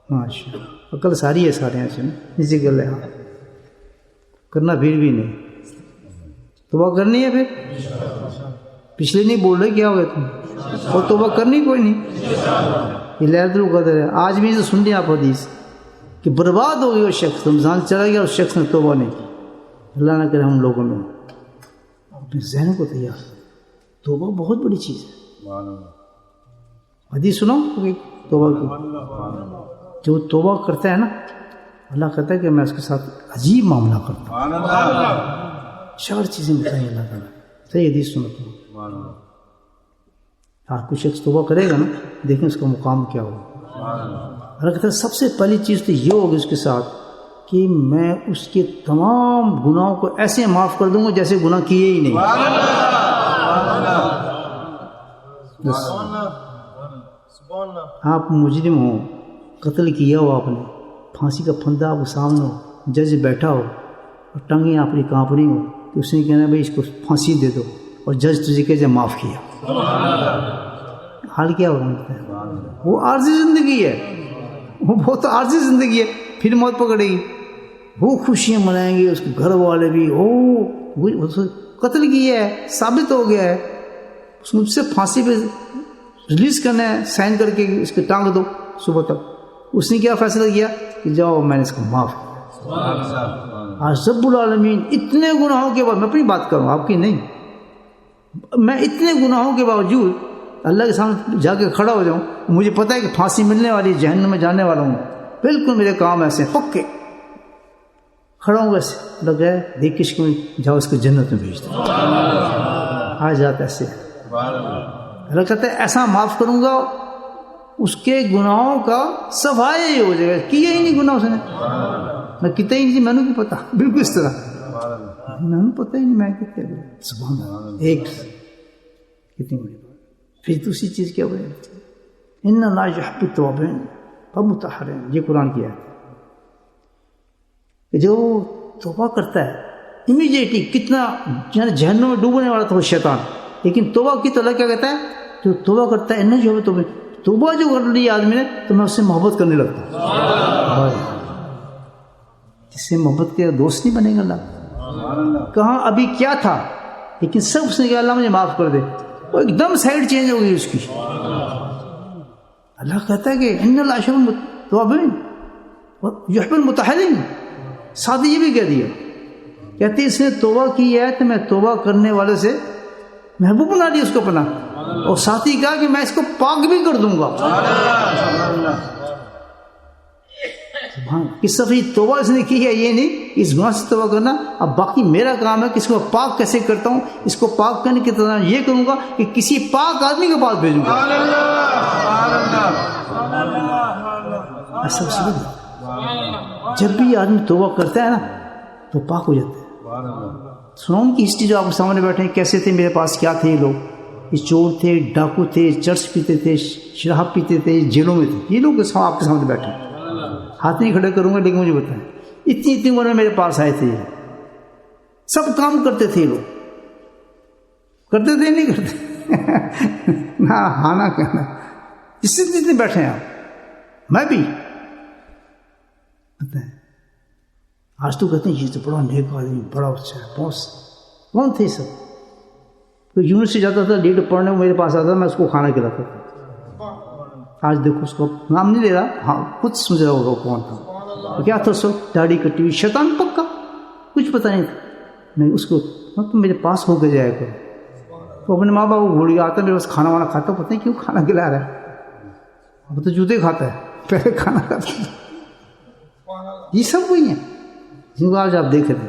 ماشاء اللہ، عقل ساری ہے سارے ایسے اسی گل ہے. کرنا پھر بھی نہیں، توبہ کرنی ہے. پھر پچھلے نہیں بول رہے کیا ہو گیا تم، اور توبہ کرنی کوئی نہیں. یہ لیلۃ القدر ہے. آج بھی تو سن لیا آپ حدیث کہ برباد ہو گئی وہ شخص، رمضان چلا گیا اس شخص نے توبہ نہیں کی. اللہ نہ کرے ہم لوگوں میں اپنے ذہن کو تیار. توبہ بہت بڑی چیز ہے. حدیث سنو توبہ کی. جو توبہ کرتا ہے نا، اللہ کہتا ہے کہ میں اس کے ساتھ عجیب معاملہ کرتا ہوں. 4 چیزیں بتائیں اللہ تعالیٰ. صحیح حدیث سنو تم. آپ کوئی شخص توبہ کرے گا نا، دیکھیں اس کا مقام کیا ہوگا. اللہ کہتا ہے سب سے پہلی چیز تو یہ ہوگی اس کے ساتھ کہ میں اس کے تمام گناہوں کو ایسے معاف کر دوں گا جیسے گناہ کیے ہی نہیں. آپ مجرم ہو، قتل کیا ہو آپ نے، پھانسی کا پھندا آپ سامنے ہو، جج بیٹھا ہو اور ٹانگیں آپ کی کانپ رہی ہوں، تو اس نے کہنا بھائی اس کو پھانسی دے دو، اور جج تجھے کہ جب معاف کیا. حال کیا ہوگا؟ وہ عارضی زندگی ہے، وہ بہت عارضی زندگی ہے. پھر موت پکڑے گی، وہ خوشیاں منائیں گے، اس کے گھر والے بھی. قتل کیا ہے، ثابت ہو گیا ہے، اس کو سے پھانسی پہ ریلیز کرنا ہے، سائن کر کے اس کے ٹانگ دو صبح تک. اس نے کیا فیصلہ کیا کہ جاؤ میں نے اس کو معاف کیا. آج رب العالمین اتنے گناہوں کے بعد، میں اپنی بات کروں آپ کی نہیں، میں اتنے گناہوں کے باوجود اللہ کے سامنے جا کے کھڑا ہو جاؤں، مجھے پتہ ہے کہ پھانسی ملنے والی، جہنم میں جانے والا ہوں، بالکل میرے کام ایسے پکے. کھڑا ہوں ویسے لگ گئے دیکھ کس کو جاؤ اس کو جنت میں بھیج دو. آ جاتا ایسے. اللہ کہتا ہے ایسا معاف کروں گا اس کے گناہوں کا صفائی ہو جائے گا. کیا ہی نہیں گناہ اس نے, میں کتنا ہی نہیں, میں نے کو پتا بالکل اس طرح, میں نے پتہ ہی نہیں میں کتنے. سبحان اللہ, ایک کتنی بڑی بات. پھر دوسری چیز کیا بولے, ان اللہ یحب التوابین والمتطہرین, یہ قرآن کی آیت ہے. جو توبہ کرتا ہے امیڈیٹلی, کتنا جہنم میں ڈوبنے والا تھا وہ شیطان, لیکن توبہ کی تو اللہ کیا کہتا ہے, جو توبہ کرتا ہے ان جو توبہ جو کر لی آدمی نے تو میں اس سے محبت کرنے لگتا ہوں. جس سے محبت کے دوست نہیں بنے گا اللہ. کہاں ابھی کیا تھا, لیکن سب اس نے کہا اللہ مجھے معاف کر دے, وہ ایک دم سائڈ چینج ہو گئی اس کی. اللہ کہتا ہے کہ ان اللہ یحب التوابین یحب المتطہرین. ساتھ یہ بھی کہہ دیا, کہتے اس نے توبہ کی ہے تو میں توبہ کرنے والے سے محبوب بنا دیا اس کو اپنا, اور ساتھ ہی کہا کہ میں اس کو پاک بھی کر دوں گا. اس صفحی توبہ اس نے کی ہے, یہ نہیں اس گناہ سے توبہ کرنا, اب باقی میرا کام ہے کہ اس کو پاک کیسے کرتا ہوں, اس کو پاک کرنے کی طرح یہ کروں گا کہ کسی پاک آدمی کے پاس بھیجوں گا. جب بھی آدمی توبہ کرتا ہے نا تو پاک ہو جاتا ہے. سنو ان کی ہسٹری جو آپ کے سامنے بیٹھے ہیں, کیسے تھے, میرے پاس کیا تھے یہ لوگ. یہ چور تھے, ڈاکو تھے, چرس پیتے تھے, شراب پیتے تھے, جیلوں میں تھے. یہ لوگ آپ کے سامنے بیٹھے ہیں, ہاتھ نہیں کھڑے کروں گا لیکن مجھے بتائیں اتنی عمر میں میرے پاس آئے تھے. سب کام کرتے تھے, لوگ کرتے تھے نہیں کرتے نہ ہانا کہنا. اس سے جتنے بیٹھے ہیں آپ, میں بھی بتائیں. آج تو کہتے ہیں یہ تو بڑا نیک آدمی, بڑا اچھا ہے, بہت. کون تھے سب؟ کوئی یونیورسٹی جاتا تھا لیٹ پڑھنے, میرے پاس آتا تھا, میں اس کو کھانا کھلاتا تھا. آج دیکھو اس کو نام نہیں لے رہا, ہاں خود سمجھ رہا ہوگا کون تھا. کیا تھا اس وقت, داڑھی کٹی ہوئی, شیطان پکا, کچھ پتہ نہیں تھا. میں اس کو تم میرے پاس ہو کے جائے کرو. تو اپنے ماں باپ کو بھول گیا, آتا میرے پاس کھانا وانا کھاتا, پتہ نہیں کیوں کھانا کھلا رہا ہے. اب تو جوتے کھاتا ہے, پہلے کھانا کھاتا ہے. یہ سب وہی ہیں جن کو آج آپ دیکھ رہے ہیں.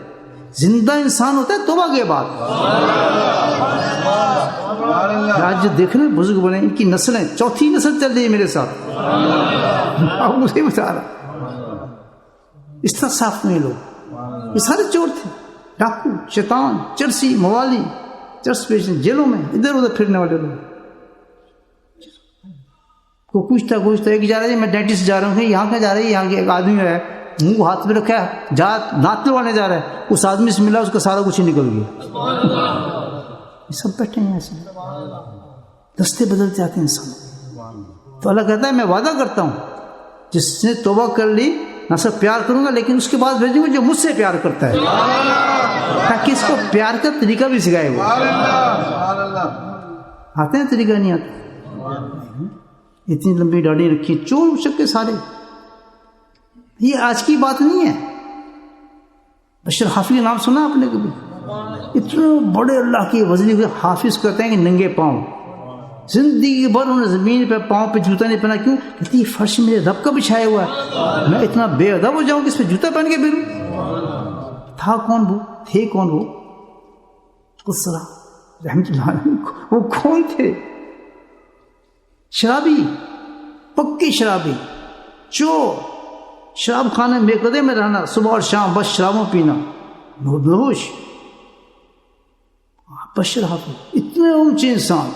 زندہ انسان ہوتا ہے توبہ کے بعد. آج جو دیکھ رہے ہیں بزرگ بنے, ان کی نسلیں, چوتھی نسل چل رہی ہے میرے ساتھ. آپ مجھے بتا رہا, اس طرح صاف نہیں لوگ. یہ سارے چور تھے, ڈاکو, شیطان, چرسی, موالی, چرس پیشن, جیلوں میں ادھر ادھر پھرنے والے لوگ. کو پوچھتا ایک جا رہا ہے, میں ڈینٹسٹ جا رہا ہوں. یہاں کہاں جا رہا ہے, یہاں کے ایک آدمی ہے, منہ کو ہاتھ پہ رکھا ہے, دانت لگوانے جا رہا ہے. اس آدمی سے ملا, اس کا سارا کچھ نکل گیا. یہ سب بیٹھے ہیں ایسے, دستے بدلتے آتے ہیں انسان. تو اللہ کہتا ہے میں وعدہ کرتا ہوں جس نے توبہ کر لی نہ صرف پیار کروں گا لیکن اس کے بعد بھیجوں گا جو مجھ سے پیار کرتا ہے, تاکہ اس کو پیار کا طریقہ بھی سکھائے. وہ آتے ہیں طریقہ نہیں آتا. اتنی لمبی داڑھی رکھی, چور چکے سارے. یہ آج کی بات نہیں ہے. بشر حافظ کا نام سنا آپ نے کبھی؟ اتنے بڑے اللہ کے وزیر کے حافظ کرتے ہیں کہ ننگے پاؤں, زندگی بھر انہوں نے زمین پہ پاؤں پہ جوتا نہیں پہنا. کیوں؟ کہتی یہ فرش میرے رب کا بچھایا ہوا ہے, میں اتنا بے ادب ہو جاؤں کہ اس پہ جوتا پہن کے پھروں. تھا کون وہ, تھے کون وہ؟ قصرہ رحمت اللہ علیہ. وہ کون تھے؟ شرابی, پکی شرابی, چور, شراب خانے میں قدے میں رہنا, صبح اور شام بس شرابوں پینا, نوش. بشر حافظ اتنے اونچے انسان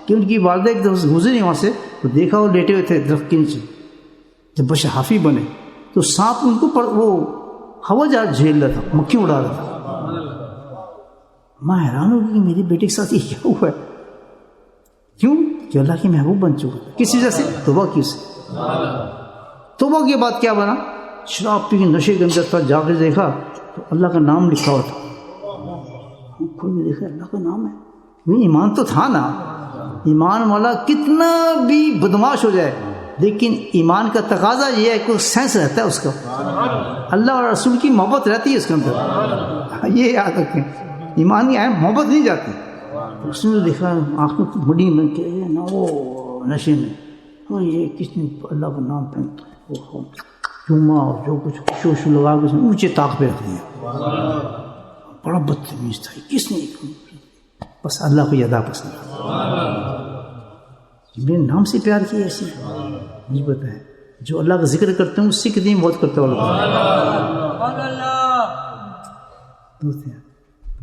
کہ ان کی والدہ ایک دفعہ گزری وہاں سے, تو دیکھا وہ لیٹے ہوئے تھے درخت کے نیچے. جب بشر حافظ بنے تو سانپ ان کو وہ ہوا جہاز جھیل رہا تھا, مکھی اڑا رہا تھا. ماں حیران ہوگی کہ میری بیٹے کے ساتھ یہ کیا ہوا ہے. کیوں؟ کہ اللہ کی محبوب بن چکا تھا. کس وجہ سے؟ توبہ کی سے. توبہ کے بعد کیا بنا؟ شراب پی کے نشے کے اندر تھا. جا کے دیکھا تو اللہ کا نام لکھا ہوا تھا. کوئی بھی دیکھا اللہ کا نام ہے. ایمان تو تھا نا. ایمان والا کتنا بھی بدماش ہو جائے لیکن ایمان کا تقاضا یہ ہے کہ سینس رہتا ہے اس کا, اللہ اور رسول کی محبت رہتی ہے اس کے اندر. یہ یاد رکھیں, ایمان نہیں آئے محبت نہیں جاتی. اس نے دیکھا آنکھوں کی بڑی میں کہ نہ وہ نشے میں, اور یہ کس نے اللہ کا نام پہنتا ہے, چوما اور جو کچھ شو لگا کے اونچے طاق پہ رکھ دیا. بڑا بدتمیز تھا. کس نے بس اللہ کو ادا پسند میرے نام سے پیار کیا ایسی مجھے پتہ ہے. جو اللہ کا ذکر کرتے ہیں اس سے کتنی بہت کرتے والے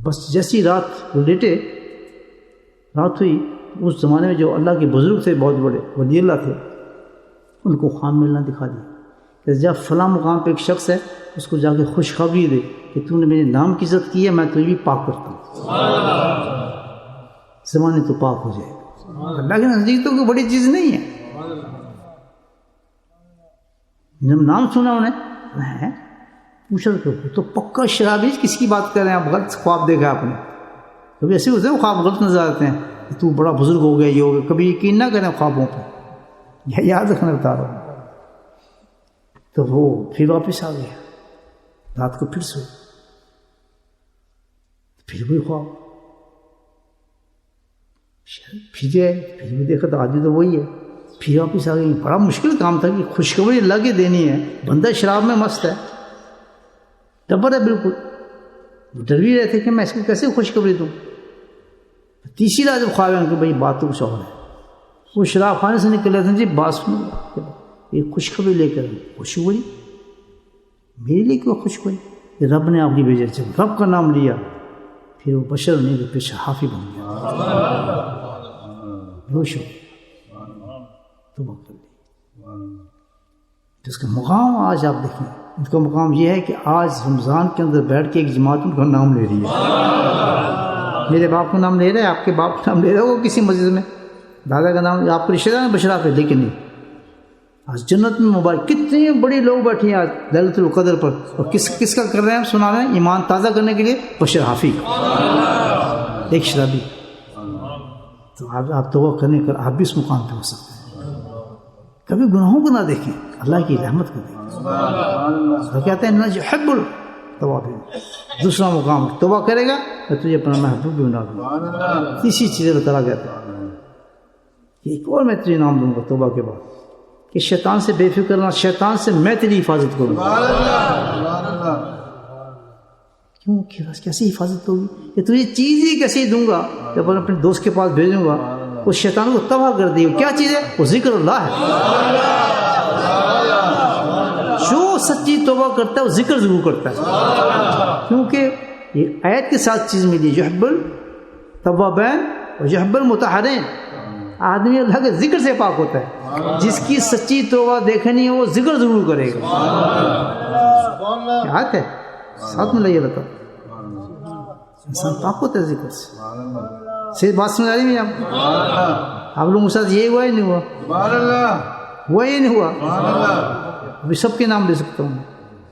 بس. جیسی رات وہ لیٹے رات ہوئی, اس زمانے میں جو اللہ کے بزرگ تھے بہت بڑے ولی اللہ تھے, ان کو خواب ملنا دکھا دیا کہ جب فلاں مقام پہ ایک شخص ہے اس کو جا کے خوشخبری دے کہ تو نے میرے نام کی عزت کی ہے, میں تجھے بھی پاک کرتا ہوں, زمانے تو پاک ہو جائے. اللہ کے نزدیک تو کوئی بڑی چیز نہیں ہے. جب نام سنا انہیں پوچھا تو پکا شرابی کس کی بات کر رہے ہیں آپ, غلط خواب دیکھا آپ نے. کبھی ایسے ہوتے ہیں خواب غلط نظر آتے ہیں کہ تو بڑا بزرگ ہو گیا یہ ہو گیا. کبھی یقین نہ کریں خوابوں پہ, یہ یاد رکھنا بتا رہا ہوں. تو وہ پھر واپس آ گیا, رات کو پھر سو, پھر وہی خواب, پھر بھی دیکھا تو آدمی تو وہی ہے. پھر واپس آ گئی. بڑا مشکل کام تھا کہ خوشخبری اللہ کی دینی ہے, بندہ شراب میں مست ہے, ڈبر ہے بالکل, ڈر بھی رہے تھے کہ میں اس کو کیسے خوشخبری دوں. تیسری رات جب خواب ہے کہ بھائی بات تو کچھ اور ہے. وہ شراب خانے سے نکل رہے تھے, جی بات سنو, یہ خوشخبری لے کر خوشخبری میرے لیے کیوں خوشخبری, یہ رب نے آپ کی بھیجا. جب رب کا نام لیا پھر وہ بشر نہیں تو پیچھے حافظ بن گیا, بہوش ہو توبہ کر لی. جس کا مقام آج آپ دیکھیں, ان کا مقام یہ ہے کہ آج رمضان کے اندر بیٹھ کے ایک جماعت ان کا نام لے رہی ہے. میرے باپ کا نام لے رہے ہیں, آپ کے باپ کا نام لے رہے ہو کسی مسجد میں, دادا کا نام آپ کو رشتہ دار بشرا پہ, لیکن نہیں. آج جنت میں مبارک کتنے بڑے لوگ بیٹھے ہیں آج لیلۃ القدر پر, اور کس کا کر رہے ہیں, سنا رہے ہیں ایمان تازہ کرنے کے لیے بشر حافظ ایک شرابی. تو آپ توبہ کرنے کر آپ بھی اس مقام پہ ہو سکتے ہیں. کبھی گناہوں کو نہ دیکھیں, اللہ کی رحمت کو دیکھیں. تو کہتے ہیں یحب التوابین. دوسرا مقام توبہ کرے گا میں تجھے اپنا محبوب بھی بنا دوں گا. تیسری چیز اللہ تعالیٰ کہتے ہیں کہ ایک اور میں تجھے نام دوں گا توبہ کے بعد, کہ شیطان سے بے فکر نہ, شیطان سے میں تیری حفاظت کروں گا. کیوں کیسے حفاظت ہوگی, کہ تجھے چیز ہی کیسے دوں گا جب اپنے دوست کے پاس بھیجوں گا, اس شیطان کو تباہ کر دی. کیا چیز ہے وہ ذکر اللہ ہے. جو سچی توبہ کرتا ہے وہ ذکر ضرور کرتا ہے, کیونکہ یہ آیت کے ساتھ چیز ملی, یحب التوابین و یحب المطہرین. آدمی اللہ کے ذکر سے پاک ہوتا ہے. جس کی سچی توبہ دیکھنی ہے وہ ذکر ضرور کرے گا. کیا ہے ساتھ میں لائیے رہتا انسان پاک ہوتا ہے ذکر سے. صحیح بات سمجھ آ رہی ہے آپ لوگوں کے ساتھ یہ ہوا ہی نہیں ہوا, ہوا ہی نہیں ہوا. ابھی سب کے نام لے سکتا ہوں,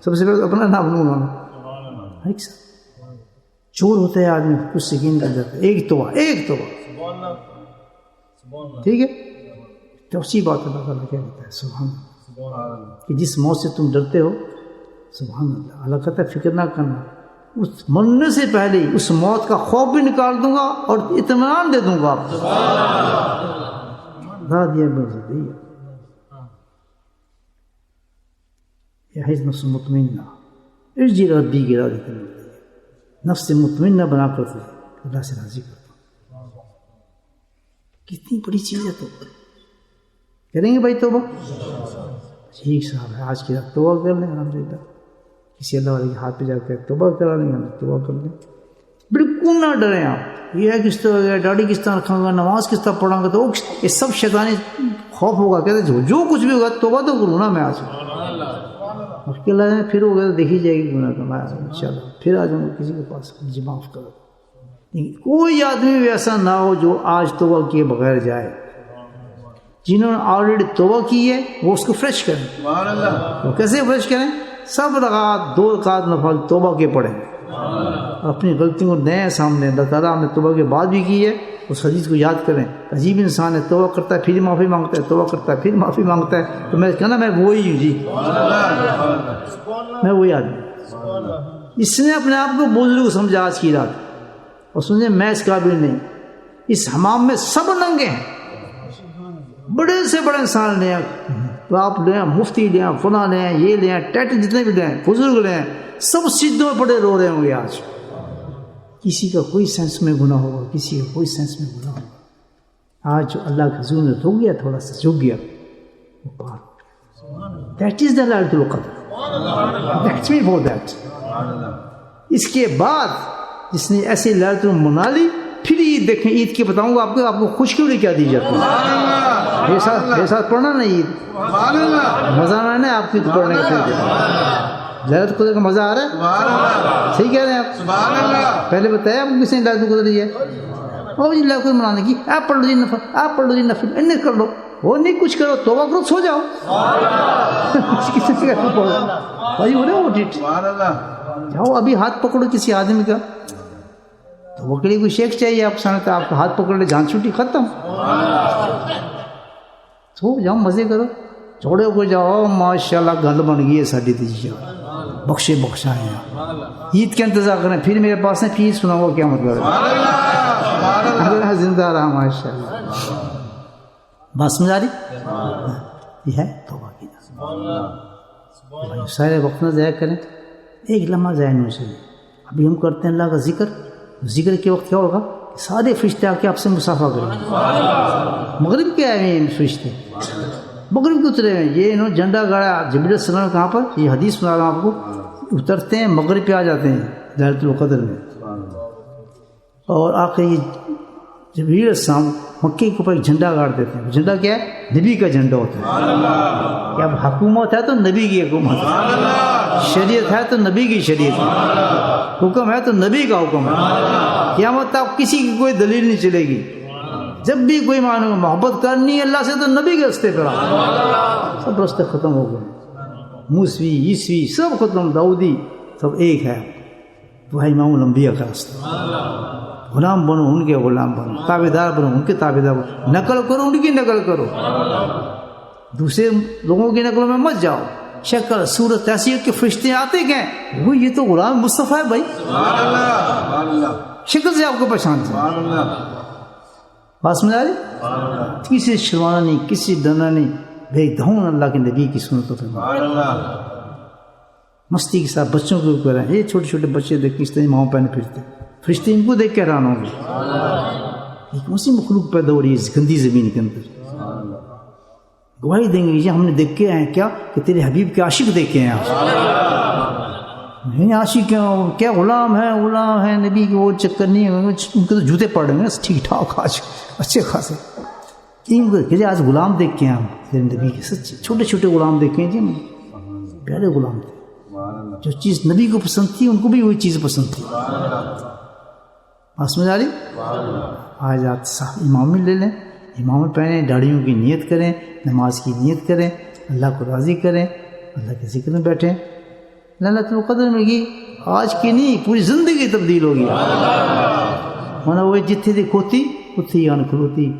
سب سے پہلے اپنا نام لوں گا. چور ہوتا ہے آدمی کچھ سیکنڈ کر جاتا ہے, ایک توبہ ٹھیک ہے. تو اسی بات اللہ تعالیٰ کیا کہتا ہے سبحان اللہ, کہ جس موت سے تم ڈرتے ہو, سبحان اللہ, اللہ کہتا ہے فکر نہ کرنا, اس مرنے سے پہلے ہی اس موت کا خوف بھی نکال دوں گا اور اطمینان دے دوں گا آپ کو. نفس مطمئنہ ارجع ربی کی راضی کرنے کے لیے, نفس مطمئنہ بنا کر اللہ سے راضی کرتا ہوں. کتنی بڑی چیز ہے توبہ. کریں گے بھائی توبہ؟ ٹھیک صاحب ہے, آج کی رات توبہ کر لیں الحمدللہ. کسی اللہ والے کے ہاتھ پہ جا کے توبہ کرا لیں گے, توبہ کر لیں. بالکل نہ ڈریں آپ, یہ ہے کس طرح گیا, داڑھی کس طرح رکھاں گا, نماز کس طرح پڑھاں گا, تو یہ سب شیطانی خوف ہوگا. کہتے جو کچھ بھی ہوگا توبہ تو کروں نا میں آج. اس کے اللہ پھر ہو گیا تو دیکھی جائے گی گناہ کا, میں انشاءاللہ پھر آ جاؤں گا کسی کے پاس, مجھے معاف کرو. کوئی آدمی بھی ایسا نہ ہو جو آج توبہ کیے بغیر جائے. جنہوں نے آلریڈی توبہ کی ہے وہ اس کو فریش کریں. وہ کیسے فریش کریں؟ سب رکعات 2 رکعات نفل توبہ کے پڑھیں, اپنی غلطیوں کو نئے سامنے. اللہ تعالیٰ نے توبہ کے بعد بھی کی ہے, اس حدیث کو یاد کریں. عجیب انسان ہے, توبہ کرتا ہے پھر معافی مانگتا ہے, توبہ کرتا ہے پھر معافی مانگتا ہے. تو میں کہنا میں وہی ہوں جی, میں وہی آدمی. اس نے اپنے آپ کو بزرگ سمجھا آج کی رات, اور سمجھے میں اس قابل نہیں. اس حمام میں سب ننگے ہیں, بڑے سے بڑے انسان نے تو آپ لیں مفتی لیں فلاں لیں یہ لیں ٹیٹ جتنے بھی لیں بزرگ لیں سب سجدوں میں پڑے رو رہے ہوں گے آج. کسی کا کوئی سینس میں گناہ ہوگا کسی کا کوئی سینس میں گناہ ہوگا. آج جو اللہ کے حضور میں رو گیا تھوڑا سا جھک گیا وہ پار. دیٹ از دا لیلۃ القدر. That's me for that. اس کے بعد جس نے ایسی لیلۃ منا لی پھر عید دیکھیں. عید کے بتاؤں گا آپ کو خوشخبری کیا دی جاتی ہے. میرے ساتھ پڑھنا نا عید مزہ آنا ہے آپ کی پڑھنے کا. لیلۃ القدر کا مزہ آ رہا ہے. صحیح کہہ رہے ہیں آپ. پہلے بتایا آپ کو کس نے لیلۃ القدر دی ہے. اور جی لیلۃ القدر منانے کی آپ پڑھ لو جی نفل آپ پڑھ لو جی نفل انہیں کر لو وہ نہیں کچھ کرو توبہ کرو سو جاؤ. جاؤ ابھی ہاتھ پکڑو کسی آدمی کا تو وہ کے لیے کوئی شیخ چاہیے آپ سامنے آپ کا ہاتھ پکڑ لے جان چھوٹی ختم. سو جاؤ مزے کرو چھوڑے کو جاؤ. ماشاء اللہ گل بن گئی ہے ساری تیجی بخشے بخشائے. عید کا انتظار کریں پھر میرے پاس ہے پھر سناؤ کیا مطلب ہے. زندہ رہا ماشاء اللہ. بات سمجھ آ رہی یہ ہے توبہ کی. سارے وقت نہ ضائع کریں ایک لمحہ ضائع نہیں چاہیے. ابھی ہم کرتے ہیں اللہ کا ذکر کے وقت کیا ہوگا سارے فرشتے آ کے آپ سے مسافہ کریں. مغرب کے آئے ہیں فرشتے مغرب کے اترے ہیں. یہ انہوں جھنڈا گاڑا جبریل السلام کہاں پر یہ حدیث سنا رہا ہوں آپ کو. اترتے ہیں مغرب پہ آ جاتے ہیں لیلۃ القدر میں اور آ کے یہ جبریل السلام مکے کے اوپر ایک جھنڈا گاڑ دیتے ہیں. جھنڈا کیا ہے نبی کا جھنڈا ہوتا ہے. اب حکومت ہے تو نبی کی حکومت ہے. شریعت ہے تو نبی کی شریعت ہے. حکم ہے تو نبی کا حکم ہے. قیامت تک کسی کی کوئی دلیل نہیں چلے گی. جب بھی کوئی مانو محبت کرنی ہے اللہ سے تو نبی کے راستے پر آ. سب راستے ختم ہو گئے. موسوی عیسوی سب ختم. داؤدی سب ایک ہے. وہ ہے امام الانبیاء کا راستہ. غلام بنو ان کے غلام بنو تابع دار بنو ان کے تابع دار بنو. نقل کرو ان کی نقل کرو. دوسرے لوگوں کی نقلوں میں مت جاؤ. شکل صورت ایسی ہے کہ فرشتے آتے گئے وہ یہ تو غلام مصطفیٰ ہے بھائی. شکل سے آپ کو پہچانتے ہیں. بات سمجھ آ رہی. کسی شرمانا نہیں کسی ڈرنا نہیں. بے دھون اللہ کے نبی کی سنتوں پہ مستی کے ساتھ بچوں کے اوپر ہیں. یہ چھوٹے چھوٹے بچے دیکھ کس طرح ماؤں پہنے پھرتے فرشتے ان کو دیکھ کے حیران ہوں گے. یہ کون سی مخلوق پیدا ہو رہی ہے اس گندی زمین کے اندر. گواہی دیں گے یہ ہم نے دیکھ کے آئے کیا کہ تیرے حبیب کے عاشق دیکھ کے آئے. عاشق کیا غلام ہے نبی کے وہ چکر نہیں ہے. ان کے تو جوتے پڑ رہے ہیں ٹھیک ٹھاک آج اچھے خاصے. آج غلام دیکھ کے ہم تیرے نبی کے سچے چھوٹے چھوٹے غلام دیکھے جی پیارے غلام تھے. جو چیز نبی کو پسند تھی ان کو بھی وہی چیز پسند تھی. سمجھ آ رہی. آج آپ امام لے لیں امام پہنیں داڑھیوں کی نیت کریں نماز کی نیت کریں اللہ کو راضی کریں اللہ کے ذکر میں بیٹھیں. لیلۃ القدر میں کی آج کی نہیں پوری زندگی تبدیل ہوگی. ورنہ وہ جتھے دی کھوتی اتھی آن کھلوتی.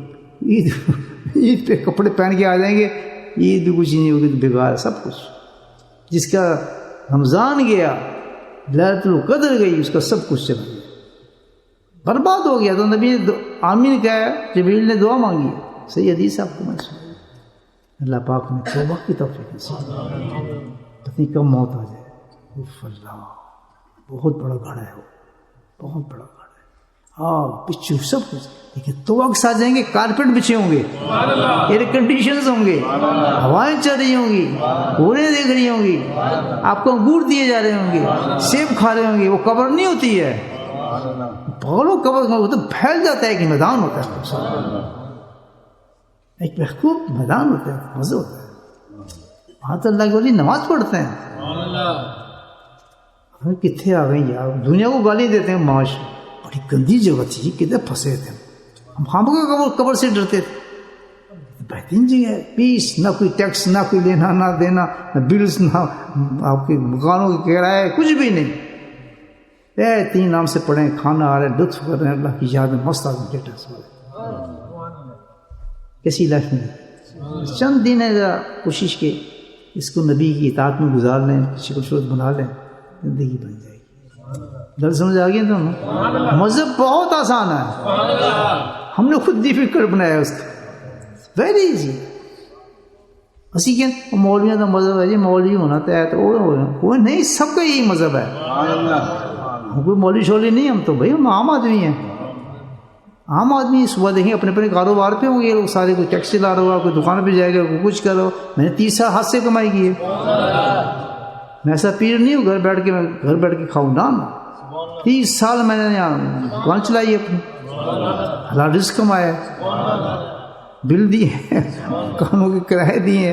عید پہ کپڑے پہن کے آ جائیں گے عید بھی کچھ نہیں ہوگی تو بیکار سب کچھ. جس کا رمضان گیا لیلۃ القدر گئی اس کا سب کچھ چلا گیا برباد ہو گیا. تو نبی نے آمین کہا جبریل نے دعا مانگی. صحیح حدیث آپ کو میں سنا. اللہ پاک نے توبہ کی توفیق نصیب. پتنی کب موت آ جائے. اللہ بہت بڑا گھڑا ہے وہ بہت بڑا گھڑا ہے. پچھو سب کچھ لیکن توبہ کے ساتھ جائیں گے کارپیٹ بچھے ہوں گے ایئر کنڈیشنز ہوں گے ہوائیں چل رہی ہوں گی اوریں دیکھ رہی ہوں گی آپ کو انگور دیے جا رہے ہوں گے سیب کھا رہے ہوں گے. وہ قبر نہیں ہوتی ہے بولو قبر وہ تو پھیل جاتا ہے کہ میدان ہوتا ہے. ایک محبوب میدان ہوتا ہے مزہ ہوتا ہے. وہاں تو اللہ کے ولی نماز پڑھتے ہیں. کتنے آ گئی یار دنیا کو گالی دیتے ہیں. معاش بڑی گندی جگہ تھی کتنے پھنسے تھے ہم قبر سے ڈرتے تھے. بہترین جگہ ہے پیس نہ کوئی ٹیکس نہ کوئی لینا نہ دینا نہ بلز نہ آپ کے مکانوں کے کرایہ کچھ بھی نہیں. 3 نام سے پڑھیں کھانا آ رہے ہیں لطف کر رہے ہیں اللہ کی یاد میں مست آدمی بیٹھا کیسی لائف میں چند دن ہے ذرا کوشش کے اس کو نبی کی اطاعت میں گزار لیں شکل صورت بنا لیں زندگی بن جائے گی. دل سمجھ آ گئی تو مذہب بہت آسان ہے. ہم نے خود ڈیفیکلٹ بنایا اس کو. Very easy. اسی کے مولویوں کا مذہب ہے جی مولوی ہونا تو ہے تو وہ نہیں، سب کا یہی مذہب ہے. ہم کوئی مولوی شولی نہیں، ہم تو بھائی ہم عام آدمی ہیں. عام آدمی صبح دیکھیں اپنے اپنے کاروبار پہ ہوں گے لوگ سارے، کوئی ٹیکسی لا رہا ہوگا، کوئی دکان پہ جائے گا، کوئی کچھ کر رہا ہو. میں نے 30 سال ہاتھ سے کمائی کی ہے. میں ایسا پیر نہیں ہوں گھر بیٹھ کے کھاؤں نا. 30 سال میں نے یہاں دکان چلائی ہے اپنی، حلال رزق کمایا ہے، بل دیے، کاموں کے کرائے دیے،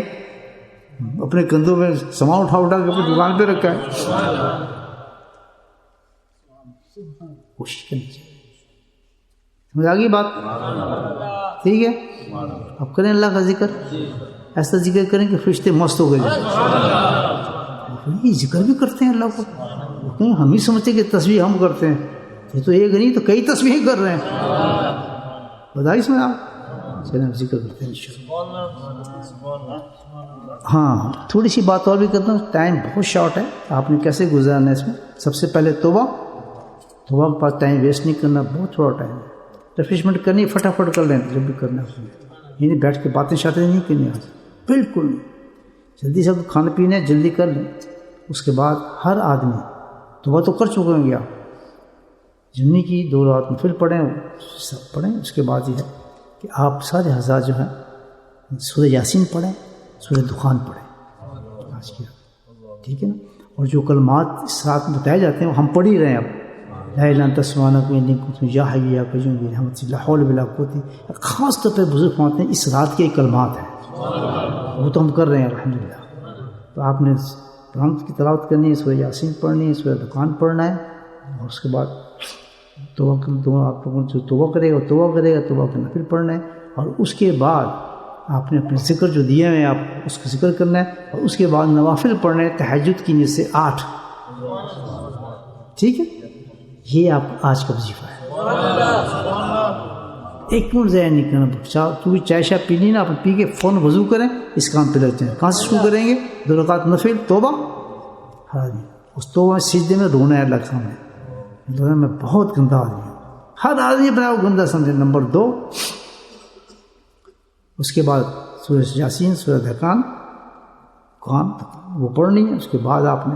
اپنے کندھوں میں سامان اٹھا کے اپنی دکان پہ رکھا ہے. کوشش کرنی چاہیے. سمجھ آ گئی بات؟ ٹھیک ہے. اب کریں اللہ کا ذکر، ایسا ذکر کریں کہ فرشتے مست ہو گئے جائیں. یہ ذکر بھی کرتے ہیں اللہ کو، ہم ہی سمجھتے کہ تسبیح ہم کرتے ہیں، یہ تو ایک نہیں تو کئی تسبیح کر رہے ہیں. بتائیے اس میں آپ چلیں ذکر کرتے ہیں انشاءاللہ. ہاں تھوڑی سی بات اور بھی کرتا ہوں، ٹائم بہت شارٹ ہے، آپ نے کیسے گزارنا ہے اس میں. سب سے پہلے توبہ کے پاس ٹائم ویسٹ نہیں کرنا، بہت تھوڑا ٹائم ہے. ریفریشمنٹ کرنی فٹافٹ کر لیں جب بھی کرنا ہے، یعنی بیٹھ کے باتیں شاتیں نہیں کرنی آج، بالکل نہیں. جلدی سب کھانا پینا ہے جلدی کر لیں. اس کے بعد ہر آدمی توبہ تو کر چکے ہوں گے آپ، جمنی کی 2 رکعت نفل پڑھیں، سب پڑھیں. اس کے بعد یہ ہے کہ آپ سارے حضرات جو ہیں سورہ یاسین پڑھیں، سورہ دخان پڑھیں آج کی رات، ٹھیک ہے نا. اور جو کلمات اس رات میں بتائے جاتے ہیں وہ ہم پڑھ ہی رہے ہیں. اب لا الہ الا انت سبحانک انی کنت یا حی یا قیوم برحمتک لا حول ولا قوت، خاص طور پہ بزرگ فرماتے ہیں اس رات کے کلمات ہیں، وہ تو ہم کر رہے ہیں الحمدللہ. تو آپ نے قرآن کی تلاوت کرنی ہے، سورہ یاسین پڑھنی ہے، سورہ دخان پڑھنا ہے. اور اس کے بعد توبہ آپ لوگوں جو توبہ کرے گا توبہ کا نفل پڑھنا ہے. اور اس کے بعد آپ نے اپنے ذکر جو دیے ہیں آپ اس کا ذکر کرنا ہے. اور اس کے بعد نوافل پڑھنا ہے تہجد کی نیت سے 8. ٹھیک ہے، یہ آپ کا آج کا وظیفہ ہے. 1 منٹ ضائع نہیں کرنا. کیونکہ چائے شاہ پینی نا، آپ پی کے فوراً وضو کریں، اس کام پہ لگ جائیں. کہاں سے شروع کریں گے؟ 2 رکعت نفل توبہ. ہر آدمی اس توبہ سجدے میں رونا ہے اللہ کے سامنے، میں بہت گندا آدمی ہوں. ہر آدمی اپنا وہ گندا سمجھے. نمبر 2، اس کے بعد سورہ یاسین، سورہ دخان وہ پڑھنی ہے. اس کے بعد آپ نے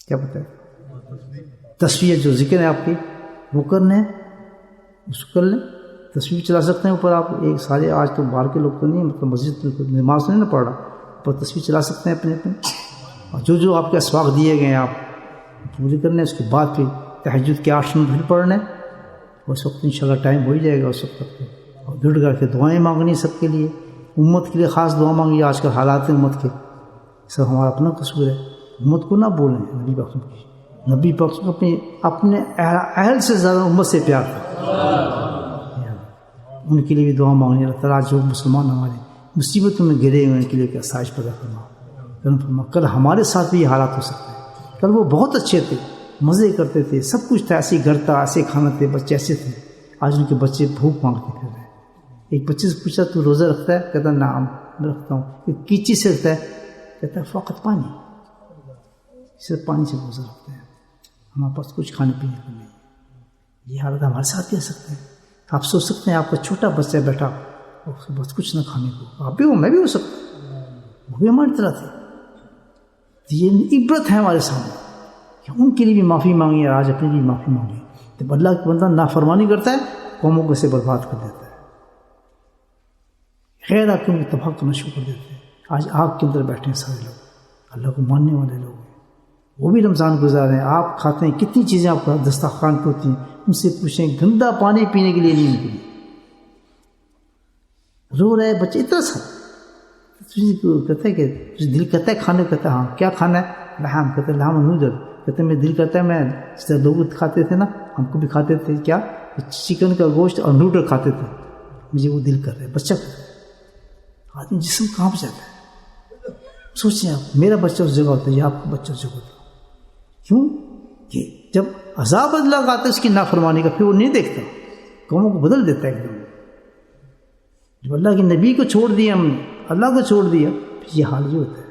کیا پتہ ہے تصویر جو ذکر ہے آپ کی وہ کرنے ہیں، اس کو کر لیں. تصویر چلا سکتے ہیں اوپر آپ. ایک سارے آج تو باہر کے لوگ تو نہیں، مطلب مسجد نماز نہیں نہ پڑھ رہا، اوپر تصویر چلا سکتے ہیں اپنے. اور جو آپ کے اسواق دیے گئے ہیں آپ پورے کرنے. اس کے بعد پھر تہجد کے 8 نفل پڑھنے. اس وقت انشاءاللہ ٹائم ہو ہی جائے گا اس وقت تک. اور گڑ کر کے دعائیں مانگنی سب کے لیے، امت کے لیے خاص دعا مانگی. آج کل حالات ہیں امت کے، سب ہمارا اپنا قصور ہے. امت کو نہ بولیں، نبی پاک اپنے اہل سے زیادہ امت سے پیار تھا. ان کے لیے بھی دعا مانگنی. اللہ تعالیٰ جو مسلمان ہمارے مصیبتوں میں گرے ہوئے ان کے لیے کیا آسائش پیدا فرما. کل ہمارے ساتھ بھی یہ حالات ہو سکتے ہیں. کل وہ بہت اچھے تھے، مزے کرتے تھے، سب کچھ تھا، ایسے گھر تھا، ایسے کھانا تھے، بچے ایسے تھے. آج ان کے بچے بھوک مانگتے پھر رہے ہیں. ایک بچے سے پوچھا تو روزہ رکھتا ہے؟ کہتا نعم میں رکھتا ہوں. کس چیز سے رکھتا ہے؟ کہتا ہے فقط پانی، صرف پانی سے روزہ رکھتے ہیں. ہمارے پاس کچھ کھانے پینے کو نہیں. یہ حالت ہمارے ساتھ بھی آ سکتے ہیں. آپ سوچ سکتے ہیں آپ کا چھوٹا بچہ بیٹھا اس کے پاس کچھ نہ کھانے کو، آپ بھی ہو، میں بھی ہو سکتا ہوں، وہ بھی ہماری طرح تھے. یہ عبرت ہے ہمارے سامنے کہ ان کے لیے بھی معافی مانگی اور آج اپنے لیے معافی مانگی. جب اللہ کا بندہ نافرمانی کرتا ہے قوموں کو اسے برباد کر دیتا ہے، غیر حقیقوں کو تباہ کرنا شروع کر دیتے ہیں. آج آگ کے اندر بیٹھے ہیں سارے لوگ، اللہ کو ماننے والے لوگ ہیں. وہ بھی رمضان گزار رہے ہیں. آپ کھاتے ہیں، کتنی چیزیں آپ کا دسترخوان پہ ہوتی ہیں. ان سے پوچھیں گندا پانی پینے کے لیے نہیں ملتی. رو رہے بچے اتنا سا کہتا ہے کہ دل کرتا ہے کھانے، کہتا ہے ہاں کیا کھانا ہے؟ لحم. کہتے ہیں لحم نودل. کہتے ہیں میں دل کرتا ہے، میں جس طرح لوگ کھاتے تھے نا، ہم کو بھی کھاتے تھے کیا چکن کا گوشت اور نوڈل کھاتے تھے، مجھے وہ دل کر رہا ہے. بچہ آدمی جسم کہاں پہ جاتا ہے؟ سوچیں آپ، میرا بچہ اس جگہ ہوتا ہے یا آپ کا بچہ اس جگہ ہوتا ہے. کیوں کہ جب عذاب اللہ کا آتا ہے اس کی نافرمانی کا، پھر وہ نہیں دیکھتا، قوموں کو بدل دیتا ہے ایک دم. جب اللہ کے نبی کو چھوڑ دیا ہم نے، اللہ کو چھوڑ دیا، پھر یہ حال یہ ہوتا ہے.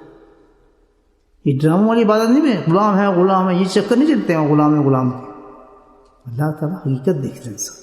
یہ ڈراموں والی بات نہیں ہے غلام ہے غلام ہے، یہ چکر نہیں چلتے ہیں غلام ہے غلام کے. اللہ تعالیٰ حقیقت دیکھتے ہیں انسان.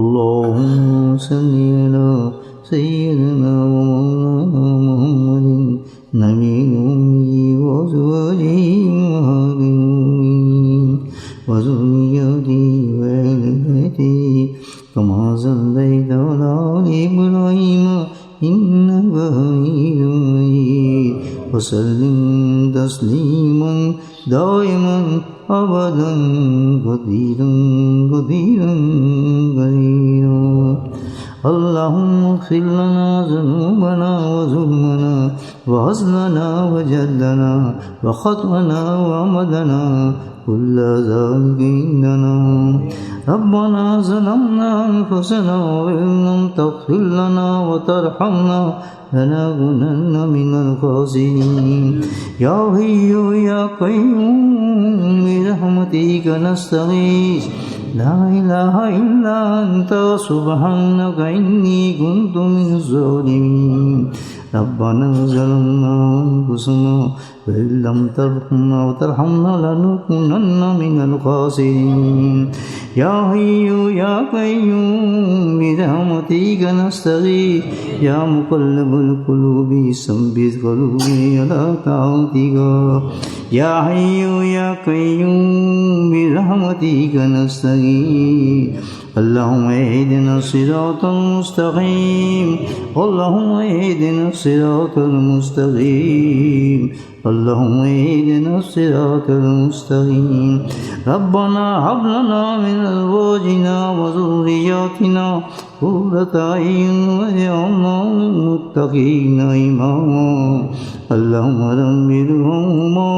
اللهم صل على سيدنا محمد نبي الأمي وأزواجه وذريته وأهل بيته كما صليت على آل إبراهيم إنك حميد مجيد وسلم تسليما دائما أبدا كثيرا كثيرا كثيرا. اللهم اغفر لنا ذنوبنا وظلمنا وهزلنا وجدنا وخطأنا وعمدنا كل ذلك عندنا. ربنا ظلمنا أنفسنا وإن لم تغفر لنا وترحمنا لنكونن من الخاسرين. يا حي يا قيوم برحمتك نستغيث لا إله إلا أنت سبحانك إني كنت من الظالمين. ربنا ظلمنا أنفسنا وإن لم ترحمنا وترحمنا لنكونن من الخاسرين. يا حي يا قيوم برحمتك نستغيث يا مقلب القلوب ثبت قلوبي على طاعتك. يا حي يا قيوم برحمتك نستغيث. اللهم اهدنا الصراط المستقيم. اللهم اهدنا الصراط المستقيم. اللهم اهدنا الصراط المستقيم. ربنا هب لنا من ازواجنا وذرياتنا قرة اعين واجعلنا للمتقين اماما. اللهم رب ارحمهما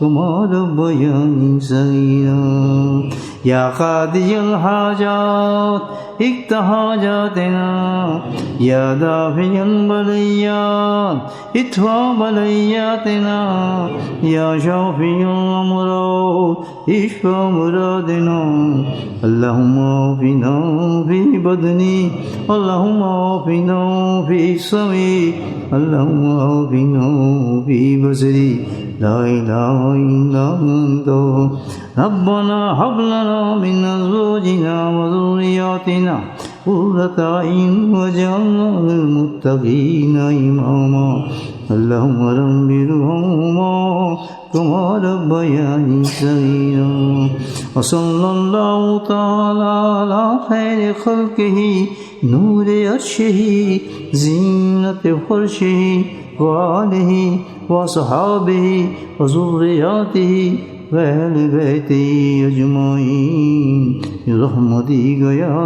كما ربياني صغيرا. يا قاضي الحاجات اقض حاجاتنا. يا دافع البليات ادفع بلياتنا. يا شافي الأمراض اشفى مرادنا. اللهم عافنا في بدني. اللهم عافنا في سمعي. اللهم عافنا في بصري. لا إله إلا أنت. ربنا هب لنا من أزواجنا وذرياتنا قرة أعين واجعلنا للمتقين إماما. اللهم رب ارحمهما كما ربياني صغيرا. وصلى الله تعالى على خير خلقه نور عرشه زينة فرشه وآله وصحابه وذرياته وأهل بيته أجمعين برحمتك يا